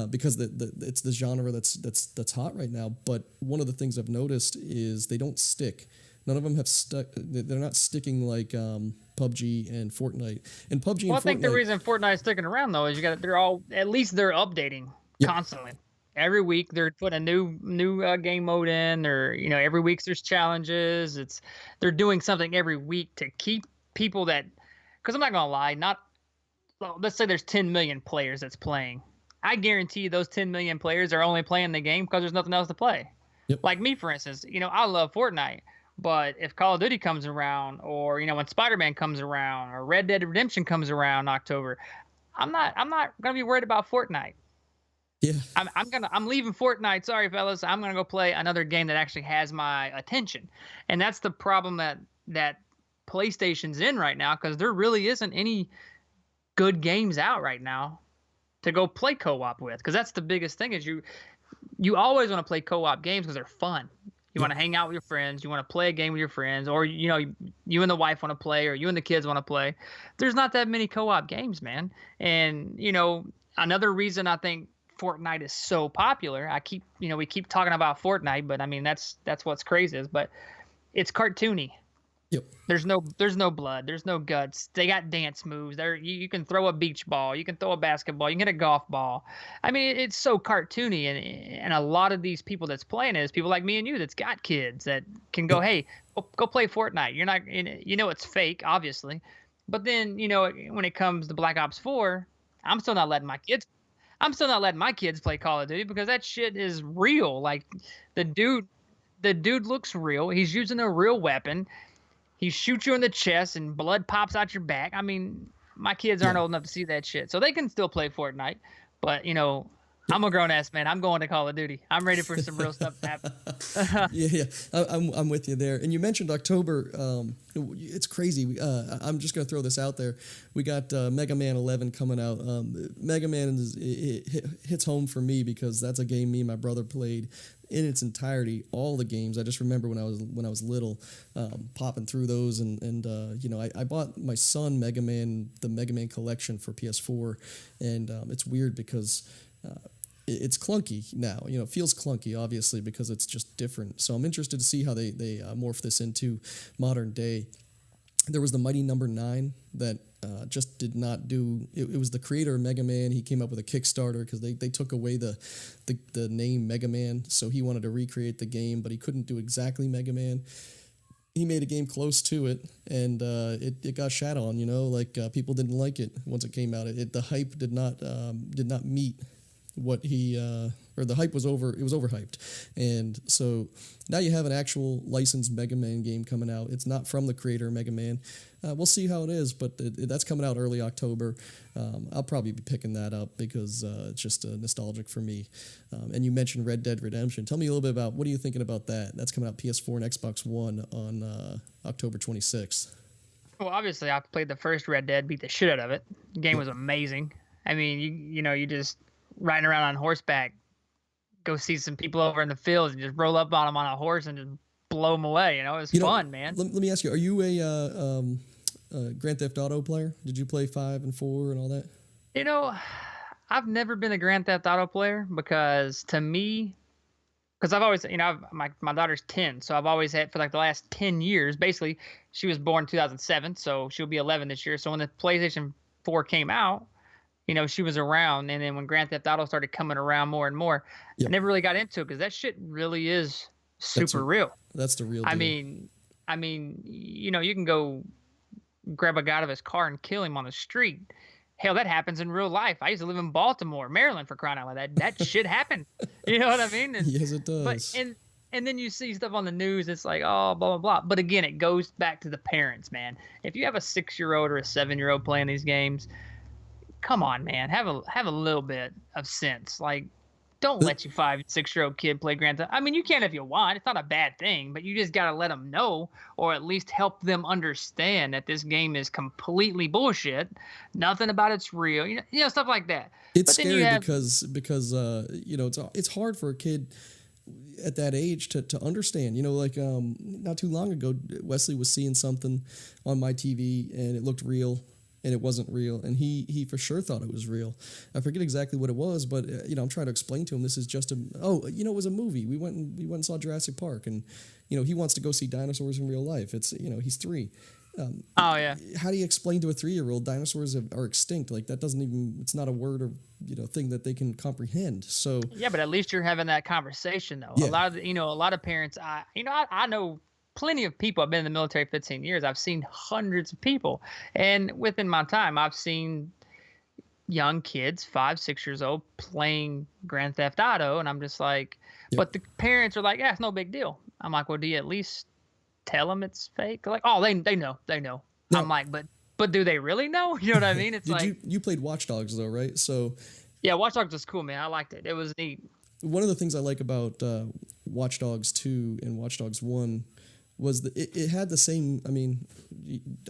because it's the genre that's hot right now. But one of the things I've noticed is they don't stick. None of them have stuck. They're not sticking like PUBG and Fortnite. And PUBG. Well, and I think the reason Fortnite's sticking around though is they're updating constantly. Every week they're putting a new game mode in, or every week there's challenges. They're doing something every week to keep people that, because I'm not gonna lie, let's say there's 10 million players that's playing. I guarantee you those 10 million players are only playing the game because there's nothing else to play. Yep. Like me, for instance, I love Fortnite, but if Call of Duty comes around, or when Spider-Man comes around, or Red Dead Redemption comes around in October, I'm not gonna be worried about Fortnite. Yeah. I'm leaving Fortnite. Sorry, fellas. I'm gonna go play another game that actually has my attention, and that's the problem that PlayStation's in right now, because there really isn't any good games out right now to go play co-op with. Because that's the biggest thing, is you always want to play co-op games because they're fun. You Yep. want to hang out with your friends. You want to play a game with your friends, or you and the wife want to play, or you and the kids want to play. There's not that many co-op games, man. And another reason I think Fortnite is so popular. We keep talking about Fortnite, but I mean that's what's crazy is, but it's cartoony. Yep. There's no blood. There's no guts. They got dance moves. You can throw a beach ball. You can throw a basketball. You can hit a golf ball. I mean, it's so cartoony, and a lot of these people that's playing it is people like me and you that's got kids that can go, Yep. hey, go play Fortnite. You're not, it's fake, obviously, but then when it comes to Black Ops 4, I'm still not letting my kids. I'm still not letting my kids play Call of Duty because that shit is real. Like the dude, the dude looks real. He's using a real weapon. He shoots you in the chest and blood pops out your back. I mean, my kids aren't Yeah. old enough to see that shit, so they can still play Fortnite. But I'm a grown ass man. I'm going to Call of Duty. I'm ready for some real stuff to happen. Yeah. I'm with you there. And you mentioned October. It's crazy. I'm just gonna throw this out there. We got Mega Man 11 coming out. Mega Man hits home for me because that's a game me and my brother played in its entirety, all the games. I just remember when I was little, popping through those, and I bought my son the Mega Man collection for PS4, and it's weird because it's clunky now. It feels clunky, obviously, because it's just different. So I'm interested to see how they morph this into modern day. There was the Mighty Number 9 that just did not do. It was the creator of Mega Man. He came up with a Kickstarter because they took away the name Mega Man, so he wanted to recreate the game, but he couldn't do exactly Mega Man. He made a game close to it, and it got shat on. People didn't like it once it came out. The hype did not meet what he or the hype was over. It was overhyped, and so now you have an actual licensed Mega Man game coming out. It's not from the creator of Mega Man. We'll see how it is, but that's coming out early October. I'll probably be picking that up because it's just nostalgic for me. And you mentioned Red Dead Redemption. Tell me a little bit about what are you thinking about that? That's coming out PS4 and Xbox One on October 26th. Well, obviously, I played the first Red Dead, beat the shit out of it. The game was amazing. I mean, you just riding around on horseback, go see some people over in the fields and just roll up on them on a horse and just blow them away. It was fun, man. Let me ask you: are you a Grand Theft Auto player? Did you play 5 and 4 and all that? I've never been a Grand Theft Auto player because to me, because I've always, my daughter's 10, so I've always had for like the last 10 years. Basically, she was born in 2007, so she'll be 11 this year. So when the PlayStation 4 came out, she was around, and then when Grand Theft Auto started coming around more and more, Yep. I never really got into it because that shit really is super real. That's the real deal. I mean, you can go grab a guy out of his car and kill him on the street. Hell, that happens in real life. I used to live in Baltimore, Maryland, for crying out loud. That shit happened. You know what I mean? Yes, it does. But and then you see stuff on the news. It's like, oh, blah blah blah. But again, it goes back to the parents, man. If you have a 6-year-old or a 7-year-old playing these games, come on, man. Have a little bit of sense. Like, don't let your 5 and 6-year-old kid play Grand Theft. I mean, you can if you want. It's not a bad thing, but you just gotta let them know, or at least help them understand that this game is completely bullshit. Nothing about it's real. Stuff like that. It's but scary because it's hard for a kid at that age to understand. Not too long ago, Wesley was seeing something on my TV and it looked real. And it wasn't real, and he for sure thought it was real. I forget exactly what it was, but I'm trying to explain to him this is just it was a movie. We went and saw Jurassic Park, and he wants to go see dinosaurs in real life. It's he's 3. Oh yeah. How do you explain to a 3-year-old dinosaurs are extinct? Like that doesn't even. It's not a word or thing that they can comprehend. So yeah, but at least you're having that conversation though. Yeah. A lot of parents. I know plenty of people. I've been in the military 15 years. I've seen hundreds of people, and within my time, I've seen young kids, 5, 6 years old, playing Grand Theft Auto, and I'm just like, but the parents are like, yeah, it's no big deal. I'm like, well, do you at least tell them it's fake? Like, oh, they know. Now, I'm like, but do they really know? You know what I mean? It's did like, you played Watch Dogs though, right? So yeah, Watch Dogs was cool, man. I liked it. It was neat. one of the things I like about Watch Dogs 2 and Watch Dogs 1 was that it had the same. I mean,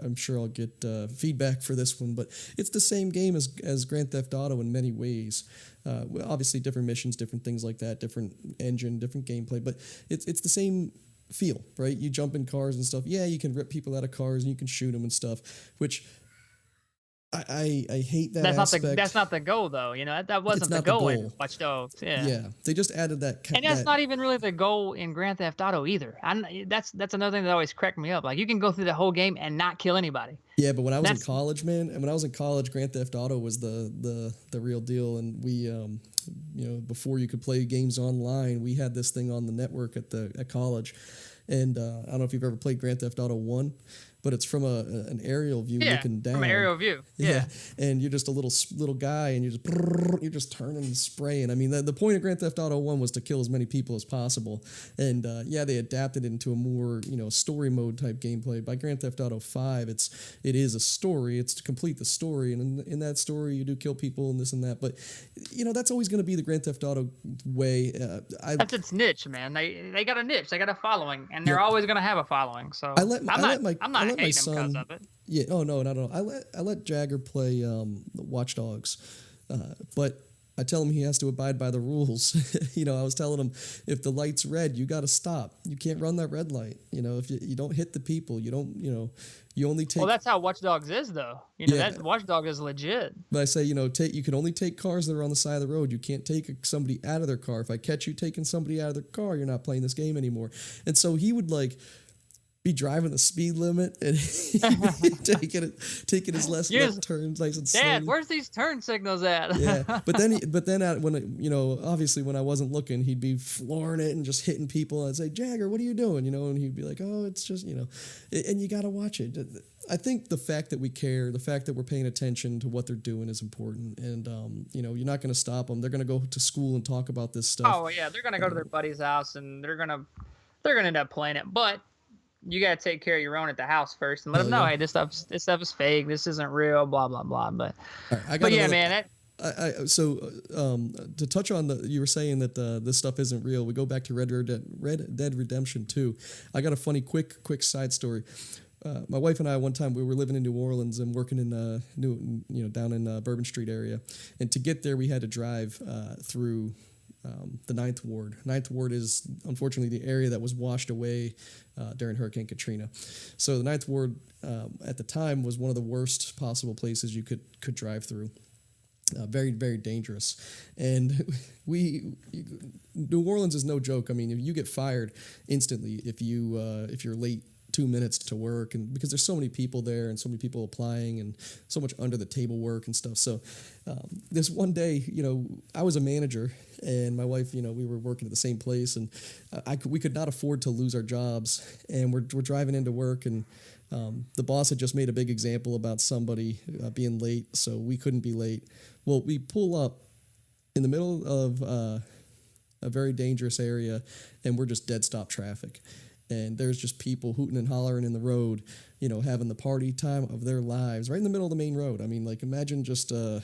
I'm sure I'll get feedback for this one, but it's the same game as Grand Theft Auto in many ways. Obviously, different missions, different things like that, different engine, different gameplay, but it's the same feel, right? You jump in cars and stuff. Yeah, you can rip people out of cars and you can shoot them and stuff, which I hate that aspect. That's not the goal, though. You know, that wasn't the goal in Watch Dogs. Yeah. Yeah, they just added that. And that's not even really the goal in Grand Theft Auto either. That's another thing that always cracked me up. Like, you can go through the whole game and not kill anybody. Yeah, but when I was in college, man, and when I was in college, Grand Theft Auto was the real deal. And we, you know, before you could play games online, we had this thing on the network at college. And I don't know if you've ever played Grand Theft Auto 1, but it's from an aerial view looking down. From an aerial view. Yeah. And you're just a little guy, and you're just turning and spraying. I mean, the point of Grand Theft Auto 1 was to kill as many people as possible. And they adapted it into a more, you know, story mode type gameplay. By Grand Theft Auto 5, it is a story. It's to complete the story, and in that story, you do kill people and this and that. But you know, that's always going to be the Grand Theft Auto way. That's its niche, man. They got a niche. They got a following, and they're always going to have a following. So I'm not hating them because of it. Yeah. Oh no, not at all. I let Jagger play Watch Dogs, but I tell him he has to abide by the rules. You know, I was telling him, if the light's red, you got to stop. You can't run that red light. You know, if you don't hit the people, you don't. You know, you only take. Well, that's how Watch Dogs is, though. You know, that Watch Dog is legit. But I say, you know, you can only take cars that are on the side of the road. You can't take somebody out of their car. If I catch you taking somebody out of their car, you're not playing this game anymore. And so he would be driving the speed limit and taking his left turns nice and slow. Dad, where's these turn signals at? Yeah, but then when you know, obviously when I wasn't looking, he'd be flooring it and just hitting people. I'd say, Jagger, what are you doing? You know, and he'd be like, oh, it's just, you know, and you got to watch it. I think the fact that we care, the fact that we're paying attention to what they're doing is important. And, you know, you're not going to stop them. They're going to go to school and talk about this stuff. Oh yeah. They're going to go to their buddy's house and they're going to end up playing it. But you got to take care of your own at the house first and let them know, hey, this stuff is fake. This isn't real, blah, blah, blah. But, man. So to touch on you were saying that this stuff isn't real. We go back to Red Dead Redemption 2. I got a funny, quick side story. My wife and I, one time, we were living in New Orleans and working in down in Bourbon Street area. And to get there, we had to drive through the Ninth Ward. Ninth Ward is unfortunately the area that was washed away during Hurricane Katrina. So the Ninth Ward at the time was one of the worst possible places you could drive through. Very, very dangerous. And New Orleans is no joke. I mean, if you get fired instantly if you're late 2 minutes to work, and because there's so many people there and so many people applying and so much under the table work and stuff. So this one day, you know, I was a manager and my wife, you know, we were working at the same place, and we could not afford to lose our jobs, and we're driving into work, and the boss had just made a big example about somebody being late, so we couldn't be late. Well, we pull up in the middle of a very dangerous area, and we're just dead stop traffic. And there's just people hooting and hollering in the road, you know, having the party time of their lives right in the middle of the main road. I mean, like, imagine just, you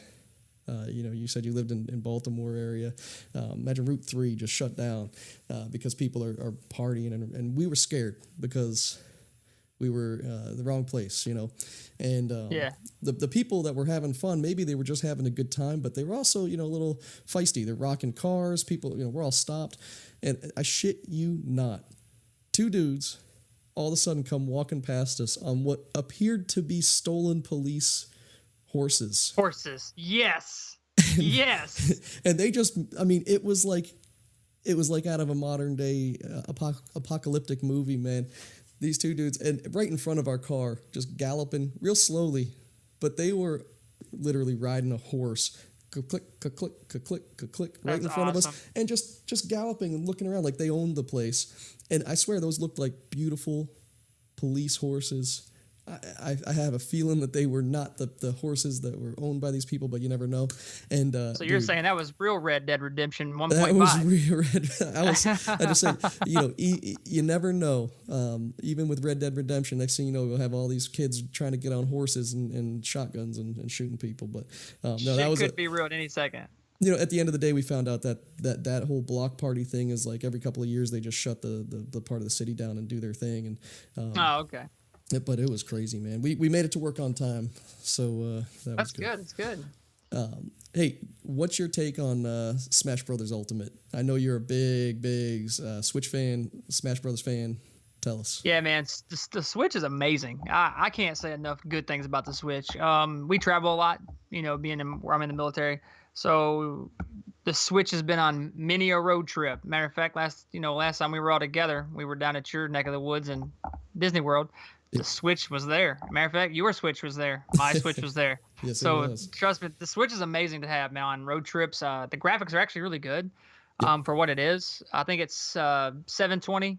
know, you said you lived in Baltimore area. Imagine Route 3 just shut down because people are partying. And we were scared because we were the wrong place, you know. And the people that were having fun, maybe they were just having a good time, but they were also, you know, a little feisty. They're rocking cars. People, you know, we're all stopped. And I shit you not, 2 dudes all of a sudden come walking past us on what appeared to be stolen police horses. Yes. Yes. And they just, I mean, it was like out of a modern day apocalyptic movie, man. These 2 dudes, and right in front of our car, just galloping real slowly, but they were literally riding a horse. Click, click, click, click, click, click, right in front of us, and just galloping and looking around like they owned the place. And I swear those looked like beautiful police horses, I have a feeling that they were not the horses that were owned by these people, but you never know. And So you're saying that was real Red Dead Redemption 1.5? that was real Red. I just say, you never know. Even with Red Dead Redemption, next thing you know, we'll have all these kids trying to get on horses and shotguns and shooting people. But no, that was could be real at any second. At the end of the day, we found out that whole block party thing is like every couple of years they just shut the part of the city down and do their thing. And oh, okay. But it was crazy, man. We made it to work on time, so that's good. It's good. Hey, what's your take on Smash Brothers Ultimate? I know you're a big Switch fan, Smash Brothers fan. Tell us. Yeah, man, the Switch is amazing. I can't say enough good things about the Switch. We travel a lot, where I'm in the military. So the Switch has been on many a road trip. Matter of fact, last time we were all together, we were down at your neck of the woods in Disney World. The Switch was there. Matter of fact, your Switch was there. My Switch was there. Yes, so trust me, the Switch is amazing to have, man, on road trips. The graphics are actually really good for what it is. I think it's 720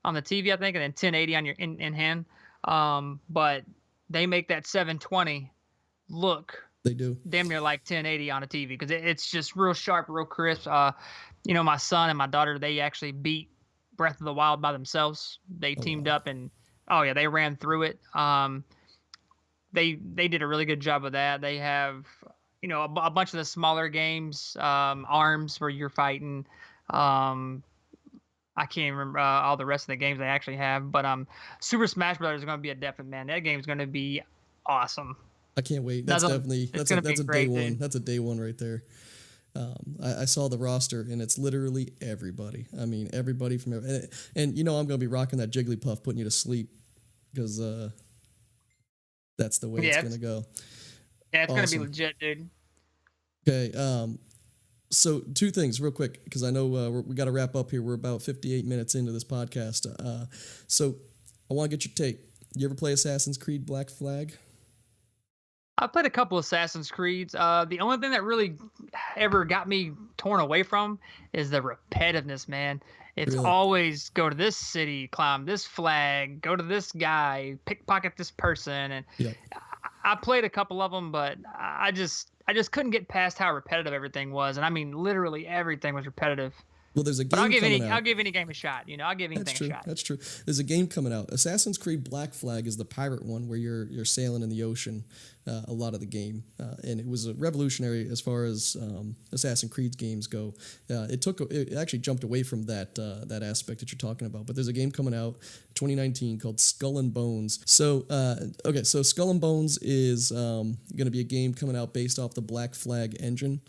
on the TV, I think, and then 1080 on your in hand. But they make that 720 look they do damn near like 1080 on a TV because it's just real sharp, real crisp. My son and my daughter, they actually beat Breath of the Wild by themselves. They teamed up and they ran through it. They did a really good job of that. They have a bunch of the smaller games, ARMS where you're fighting. I can't remember all the rest of the games they actually have, but Super Smash Brothers is going to be a definite, man. That game's going to be awesome. I can't wait. That's a day one. That's a day one right there. I saw the roster and it's literally everybody. I mean, everybody from and I'm going to be rocking that Jigglypuff, putting you to sleep because that's the way it's going to go. Yeah, it's going to be legit, dude. Okay. So two things real quick, because I know we got to wrap up here. We're about 58 minutes into this podcast. So I want to get your take. You ever play Assassin's Creed Black Flag? I played a couple Assassin's Creeds. The only thing that really ever got me torn away from is the repetitiveness, man. It's always go to this city, climb this flag, go to this guy, pickpocket this person. And I played a couple of them, but I just couldn't get past how repetitive everything was. And I mean, literally everything was repetitive. Well, there's a game I'll give any game a shot. I'll give anything a shot. That's true. There's a game coming out. Assassin's Creed Black Flag is the pirate one where you're sailing in the ocean a lot of the game. And it was a revolutionary as far as Assassin's Creed games go. It actually jumped away from that aspect that you're talking about. But there's a game coming out 2019 called Skull and Bones. So so Skull and Bones is going to be a game coming out based off the Black Flag engine.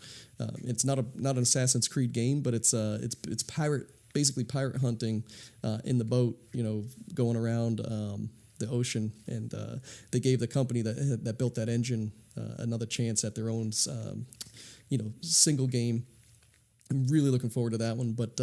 It's not an Assassin's Creed game, but it's basically pirate hunting in the boat, going around the ocean, and they gave the company that built that engine another chance at their own single game. I'm really looking forward to that one. But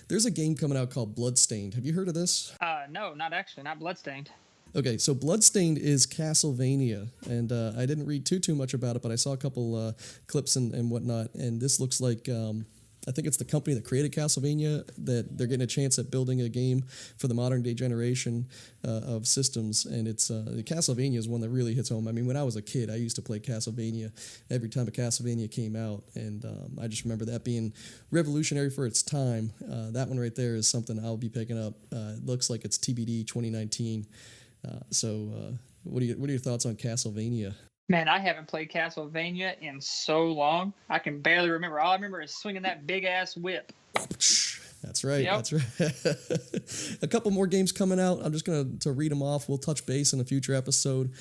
there's a game coming out called Bloodstained. Have you heard of this? No, not actually, not Bloodstained. Okay, so Bloodstained is Castlevania, and I didn't read too much about it, but I saw a couple clips and whatnot, and this looks like, I think it's the company that created Castlevania, that they're getting a chance at building a game for the modern day generation of systems, and it's Castlevania is one that really hits home. I mean, when I was a kid, I used to play Castlevania every time a Castlevania came out, and I just remember that being revolutionary for its time. That one right there is something I'll be picking up. It looks like it's TBD 2019. What are your thoughts on Castlevania? Man, I haven't played Castlevania in so long. I can barely remember. All I remember is swinging that big ass whip. That's right. Yep. That's right. A couple more games coming out. I'm just going to read them off. We'll touch base in a future episode.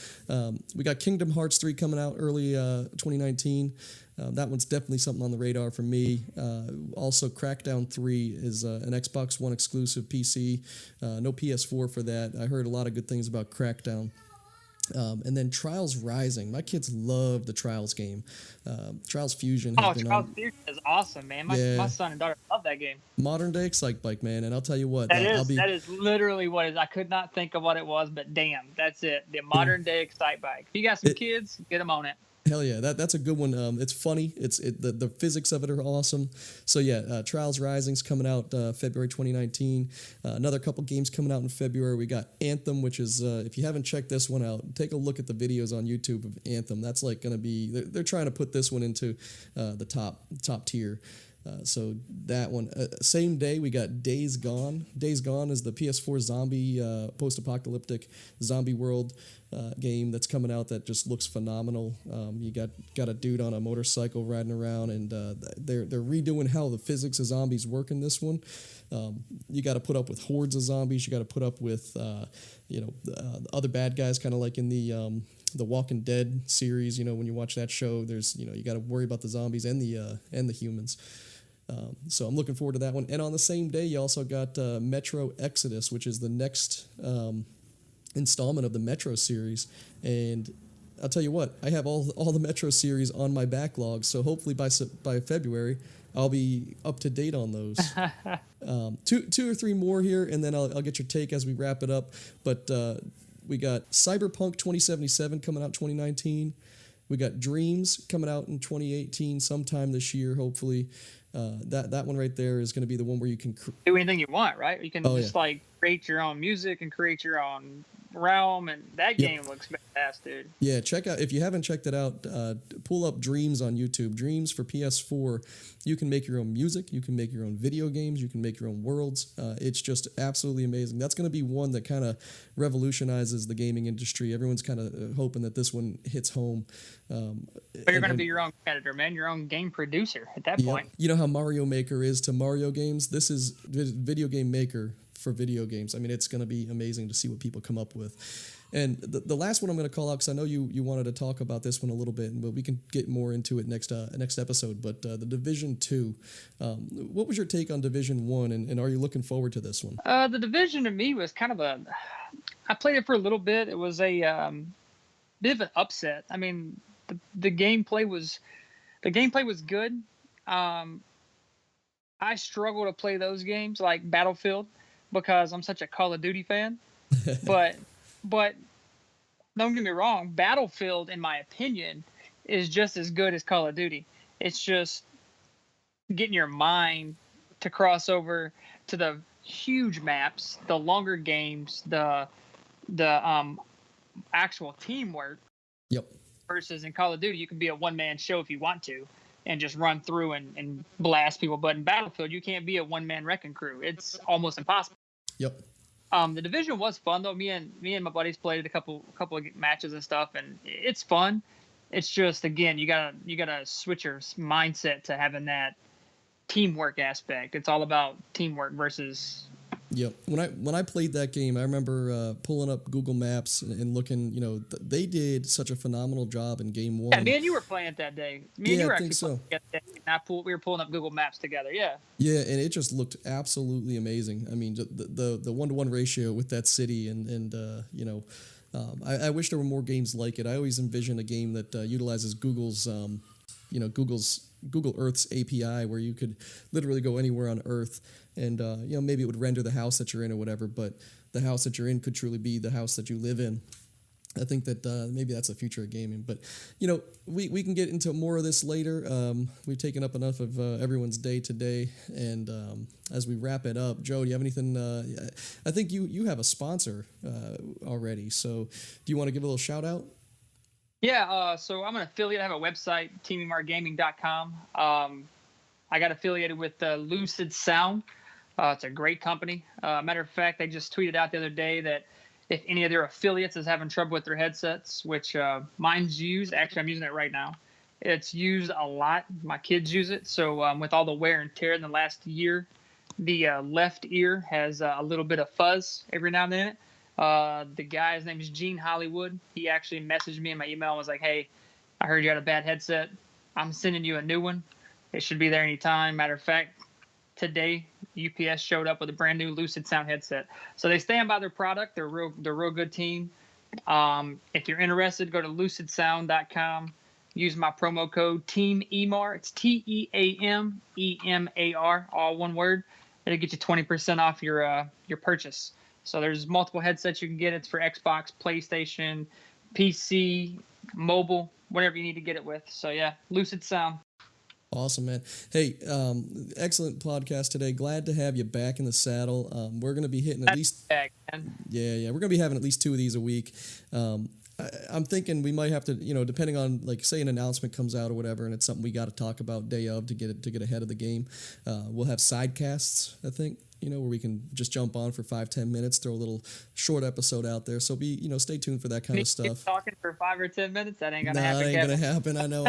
We got Kingdom Hearts 3 coming out early 2019. That one's definitely something on the radar for me. Also, Crackdown 3 is an Xbox One exclusive PC. No PS4 for that. I heard a lot of good things about Crackdown. And then Trials Rising. My kids love the Trials game. Trials Fusion. Trials Fusion is awesome, man. My son and daughter love that game. Modern day Excite Bike, man. And I'll tell you what. That is literally what it is. I could not think of what it was, but damn, that's it. The modern day Excite Bike. If you got some kids, get them on it. Hell yeah, that's a good one. It's funny. The physics of it are awesome. So yeah, Trials Rising's coming out February 2019. Another couple games coming out in February. We got Anthem, which is if you haven't checked this one out, take a look at the videos on YouTube of Anthem. That's like going to be they're trying to put this one into the top tier. So that one, same day we got Days Gone. Days Gone is the PS4 zombie, post-apocalyptic zombie world game that's coming out that just looks phenomenal. You got a dude on a motorcycle riding around, and they're redoing how the physics of zombies work in this one. You got to put up with hordes of zombies. You got to put up with other bad guys, kind of like in the Walking Dead series. When you watch that show, there's you got to worry about the zombies and the humans. So I'm looking forward to that one. And on the same day, you also got Metro Exodus, which is the next installment of the Metro series. And I'll tell you what, I have all the Metro series on my backlog. So hopefully by February, I'll be up to date on those. Two or three more here, and then I'll get your take as we wrap it up. But we got Cyberpunk 2077 coming out 2019. We got Dreams coming out in 2018, sometime this year, hopefully. That one right there is going to be the one where you can do anything you want, right? You can like create your own music and create your own realm, and that game looks badass, dude. Yeah, check out, if you haven't checked it out, pull up Dreams on YouTube. Dreams for PS4. You can make your own music, you can make your own video games, you can make your own worlds. It's just absolutely amazing. That's going to be one that kind of revolutionizes the gaming industry. Everyone's kind of hoping that this one hits home. But you're going to be your own editor, man, your own game producer at that point. You know how Mario Maker is to Mario games? This is Video Game Maker for video games. I mean, it's going to be amazing to see what people come up with. And the last one I'm going to call out, because I know you wanted to talk about this one a little bit, but we can get more into it next episode. But the Division 2, what was your take on Division 1, and are you looking forward to this one? The Division to me was kind of I played it for a little bit. It was a bit of an upset. I mean, the gameplay was good. I struggle to play those games like Battlefield because I'm such a Call of Duty fan. but don't get me wrong, Battlefield, in my opinion, is just as good as Call of Duty. It's just getting your mind to cross over to the huge maps, the longer games, the actual teamwork. Yep. Versus in Call of Duty, you can be a one-man show if you want to and just run through and blast people. But in Battlefield, you can't be a one-man wrecking crew. It's almost impossible. Yep. The Division was fun though. Me and my buddies played a couple of matches and stuff, and it's fun. It's just, again, you gotta switch your mindset to having that teamwork aspect. It's all about teamwork versus. Yep. When I played that game, I remember pulling up Google Maps and looking. They did such a phenomenal job in Game 1. Yeah, me and you were playing it that day. I think so. We were pulling up Google Maps together. Yeah. Yeah, and it just looked absolutely amazing. I mean, the 1-to-1 ratio with that city, and I wish there were more games like it. I always envision a game that utilizes Google's Google Earth's API, where you could literally go anywhere on Earth, and maybe it would render the house that you're in or whatever, but the house that you're in could truly be the house that you live in. I think that maybe that's the future of gaming, but we can get into more of this later. We've taken up enough of everyone's day today, and as we wrap it up, Joe, do you have anything? I think you have a sponsor already, so do you want to give a little shout out? Yeah, so I'm an affiliate. I have a website, teamingmargaming.com. I got affiliated with Lucid Sound. It's a great company. Matter of fact, they just tweeted out the other day that if any of their affiliates is having trouble with their headsets, which mine's used. Actually, I'm using it right now. It's used a lot. My kids use it. So with all the wear and tear in the last year, the left ear has a little bit of fuzz every now and then. The guy's name is Gene Hollywood. He actually messaged me in my email and was like, "Hey, I heard you had a bad headset. I'm sending you a new one. It should be there anytime." Matter of fact, today UPS showed up with a brand new Lucid Sound headset. So they stand by their product. They're a real good team. If you're interested, go to lucidsound.com. Use my promo code TEAMEMAR. It's TEAMEMAR, all one word. It'll get you 20% off your purchase. So there's multiple headsets you can get. It's for Xbox, PlayStation, PC, mobile, whatever you need to get it with. So yeah, Lucid Sound. Awesome, man. Hey, excellent podcast today. Glad to have you back in the saddle. We're going to be hitting at least, we're going to be having at least 2 of these a week. I'm thinking we might have to, depending on, like, say an announcement comes out or whatever, and it's something we got to talk about day of to get ahead of the game. We'll have sidecasts, I think, where we can just jump on for 5-10 minutes, throw a little short episode out there. So stay tuned for that kind of stuff. Talking for 5 or 10 minutes, that ain't gonna happen. That ain't gonna happen. I know.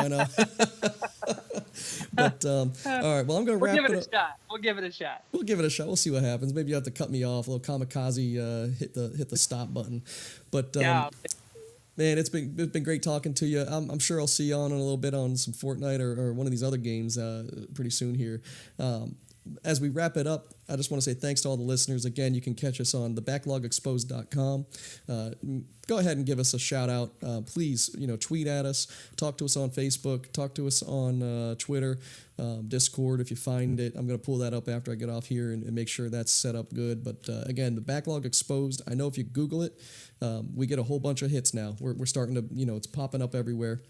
But all right, well, I'm gonna wrap it up. We'll give it a shot. We'll see what happens. Maybe you have to cut me off. A little kamikaze, hit the stop button. But man, it's been great talking to you. I'm sure I'll see you on in a little bit on some Fortnite or one of these other games pretty soon here. As we wrap it up, I just want to say thanks to all the listeners. Again, you can catch us on thebacklogexposed.com. Go ahead and give us a shout out. Please, tweet at us, talk to us on Facebook, talk to us on Twitter, Discord if you find it. I'm going to pull that up after I get off here and make sure that's set up good. But again, the Backlog Exposed, I know if you Google it, we get a whole bunch of hits now. We're starting to, it's popping up everywhere.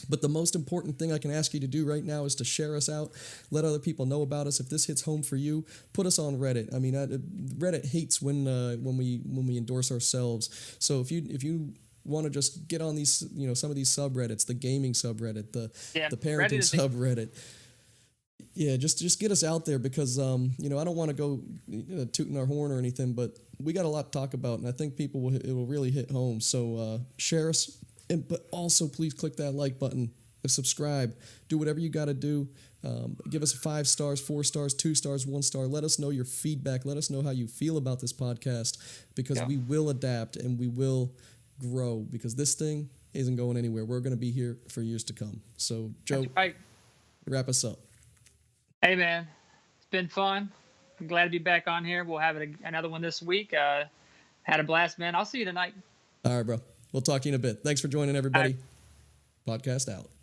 But the most important thing I can ask you to do right now is to share us out, let other people know about us. If this hits home for you, put us on Reddit. I mean, Reddit hates when we endorse ourselves. So if you want to just get on these, some of these subreddits, the gaming subreddit, the parenting subreddit. Yeah, just get us out there because, I don't want to go tooting our horn or anything, but we got a lot to talk about, and I think it will really hit home. So share us. But also, please click that like button and subscribe. Do whatever you got to do. Give us 5 stars, 4 stars, 2 stars, 1 star. Let us know your feedback. Let us know how you feel about this podcast because we will adapt and we will grow because this thing isn't going anywhere. We're going to be here for years to come. So, Joe, wrap us up. Hey, man. It's been fun. I'm glad to be back on here. We'll have another one this week. Had a blast, man. I'll see you tonight. All right, bro. We'll talk to you in a bit. Thanks for joining, everybody. Podcast out.